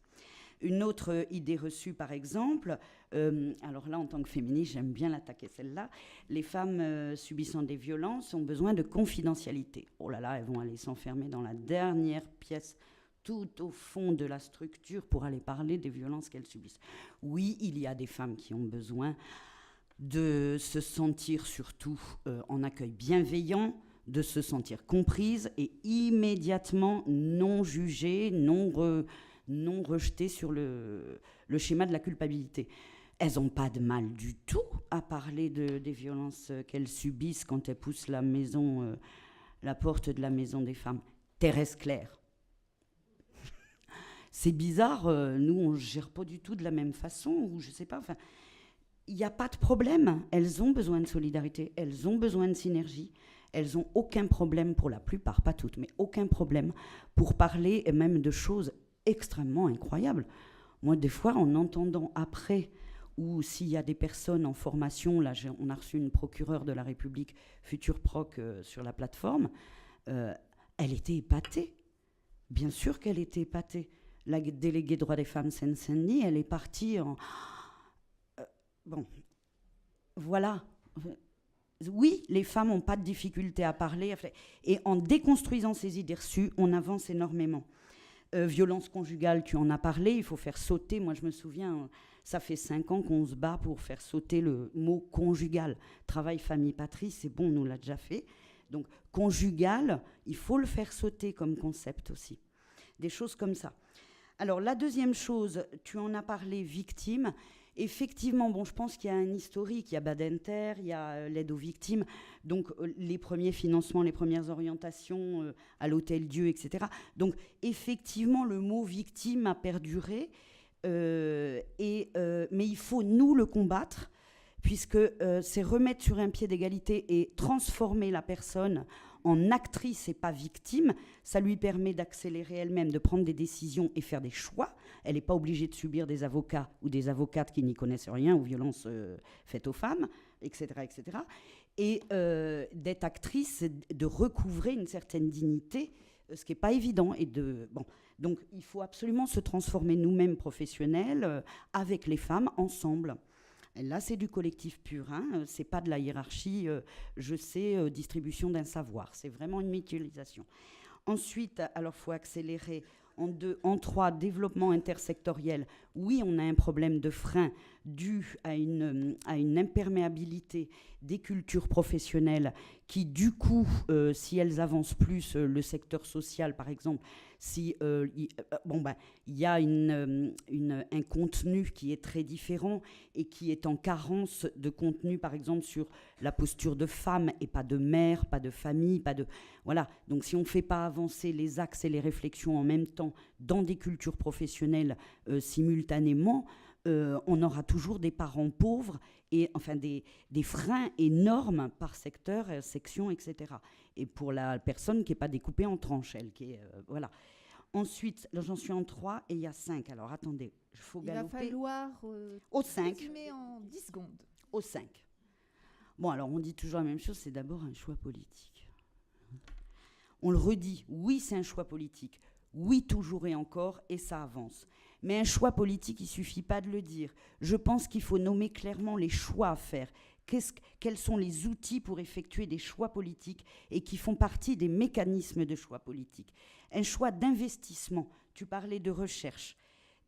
Une autre idée reçue, par exemple, alors là, en tant que féministe, j'aime bien l'attaquer celle-là, les femmes subissant des violences ont besoin de confidentialité. Oh là là, elles vont aller s'enfermer dans la dernière pièce, tout au fond de la structure, pour aller parler des violences qu'elles subissent. Oui, il y a des femmes qui ont besoin de se sentir surtout en accueil bienveillant, de se sentir comprises et immédiatement non jugées, non rejetées sur le schéma de la culpabilité. Elles n'ont pas de mal du tout à parler des violences qu'elles subissent quand elles poussent la porte de la maison des femmes. Thérèse Claire. C'est bizarre, nous on ne gère pas du tout de la même façon, ou je ne sais pas, enfin, il n'y a pas de problème. Elles ont besoin de solidarité, elles ont besoin de synergie, elles n'ont aucun problème, pour la plupart, pas toutes, mais aucun problème pour parler, et même de choses extrêmement incroyables. Moi, des fois, en entendant après, ou s'il y a des personnes en formation, là, on a reçu une procureure de la République, future proc, sur la plateforme, elle était épatée. Bien sûr qu'elle était épatée. La déléguée droits des femmes Seine-Saint-Denis, elle est partie en... bon, voilà. Oui, les femmes n'ont pas de difficulté à parler. Et en déconstruisant ces idées reçues, on avance énormément. Violence conjugale, tu en as parlé, il faut faire sauter. Moi, je me souviens, ça fait 5 ans qu'on se bat pour faire sauter le mot conjugal. Travail, famille, patrie, c'est bon, on nous l'a déjà fait. Donc, conjugal, il faut le faire sauter comme concept aussi. Des choses comme ça. Alors, la deuxième chose, tu en as parlé, victime. Effectivement, bon, je pense qu'il y a un historique, il y a Badinter, il y a l'aide aux victimes, donc les premiers financements, les premières orientations à l'Hôtel Dieu, etc. Donc, effectivement, le mot victime a perduré, mais il faut, nous, le combattre, puisque c'est remettre sur un pied d'égalité et transformer la personne en actrice et pas victime. Ça lui permet d'accélérer elle-même, de prendre des décisions et faire des choix. Elle n'est pas obligée de subir des avocats ou des avocates qui n'y connaissent rien aux violences faites aux femmes, etc., etc. et d'être actrice, de recouvrer une certaine dignité, ce qui n'est pas évident. Donc il faut absolument se transformer nous-mêmes professionnels avec les femmes ensemble. Et là, c'est du collectif pur, hein, c'est pas de la hiérarchie, je sais, distribution d'un savoir, c'est vraiment une mutualisation. Ensuite, alors il faut accélérer. En 3, développement intersectoriel. Oui, on a un problème de frein dû à une imperméabilité des cultures professionnelles qui, du coup, si elles avancent plus, le secteur social, par exemple, si il y a un contenu qui est très différent et qui est en carence de contenu, par exemple, sur la posture de femme et pas de mère, pas de famille, pas de... Voilà. Donc, si on ne fait pas avancer les axes et les réflexions en même temps dans des cultures professionnelles simultanément, on aura toujours des parents pauvres et enfin des freins énormes par secteur, section, etc. Et pour la personne qui n'est pas découpée en tranches, elle qui est voilà. Ensuite, là j'en suis en 3 et il y a 5. Alors attendez, il faut galoper. Il va falloir au 5. résumer en 10 secondes. Au 5. Bon, alors on dit toujours la même chose, c'est d'abord un choix politique. On le redit, oui, c'est un choix politique. Oui, toujours et encore, et ça avance. Mais un choix politique, il ne suffit pas de le dire. Je pense qu'il faut nommer clairement les choix à faire. Quels sont les outils pour effectuer des choix politiques et qui font partie des mécanismes de choix politiques. Un choix d'investissement, tu parlais de recherche.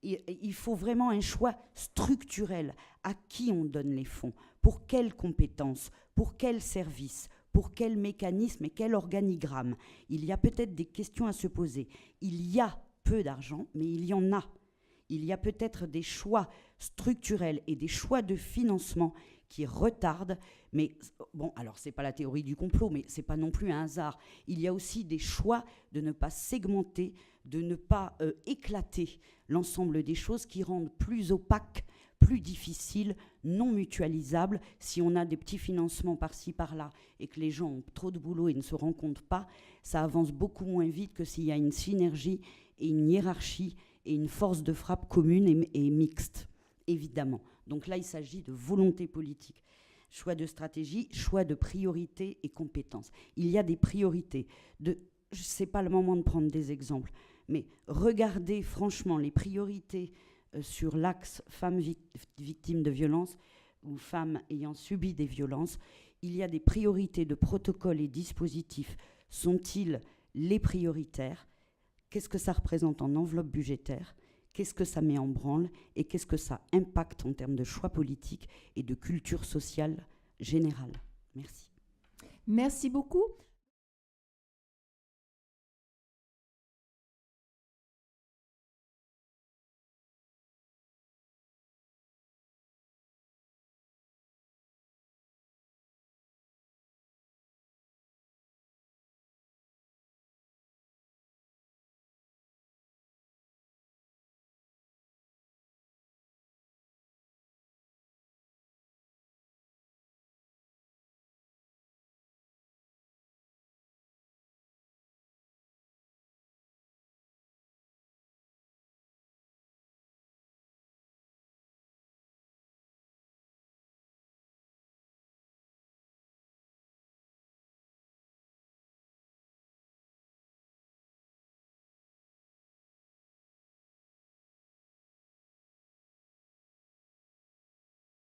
Il faut vraiment un choix structurel. À qui on donne les fonds? Pour quelles compétences? Pour quels services? Pour quel mécanisme et quel organigramme? Il y a peut-être des questions à se poser. Il y a peu d'argent, mais il y en a. Il y a peut-être des choix structurels et des choix de financement qui retardent. Mais bon, alors c'est pas la théorie du complot, mais c'est pas non plus un hasard. Il y a aussi des choix de ne pas segmenter, de ne pas éclater l'ensemble des choses qui rendent plus opaques, plus difficile, non mutualisable. Si on a des petits financements par-ci, par-là, et que les gens ont trop de boulot et ne se rencontrent pas, ça avance beaucoup moins vite que s'il y a une synergie et une hiérarchie et une force de frappe commune et mixte, évidemment. Donc là, il s'agit de volonté politique. Choix de stratégie, choix de priorité et compétences. Il y a des priorités. Ce n'est pas le moment de prendre des exemples, mais regardez franchement les priorités sur l'axe femmes victimes de violences ou femmes ayant subi des violences. Il y a des priorités de protocoles et dispositifs. Sont-ils les prioritaires? Qu'est-ce que ça représente en enveloppe budgétaire? Qu'est-ce que ça met en branle? Et qu'est-ce que ça impacte en termes de choix politiques et de culture sociale générale? Merci. Merci beaucoup.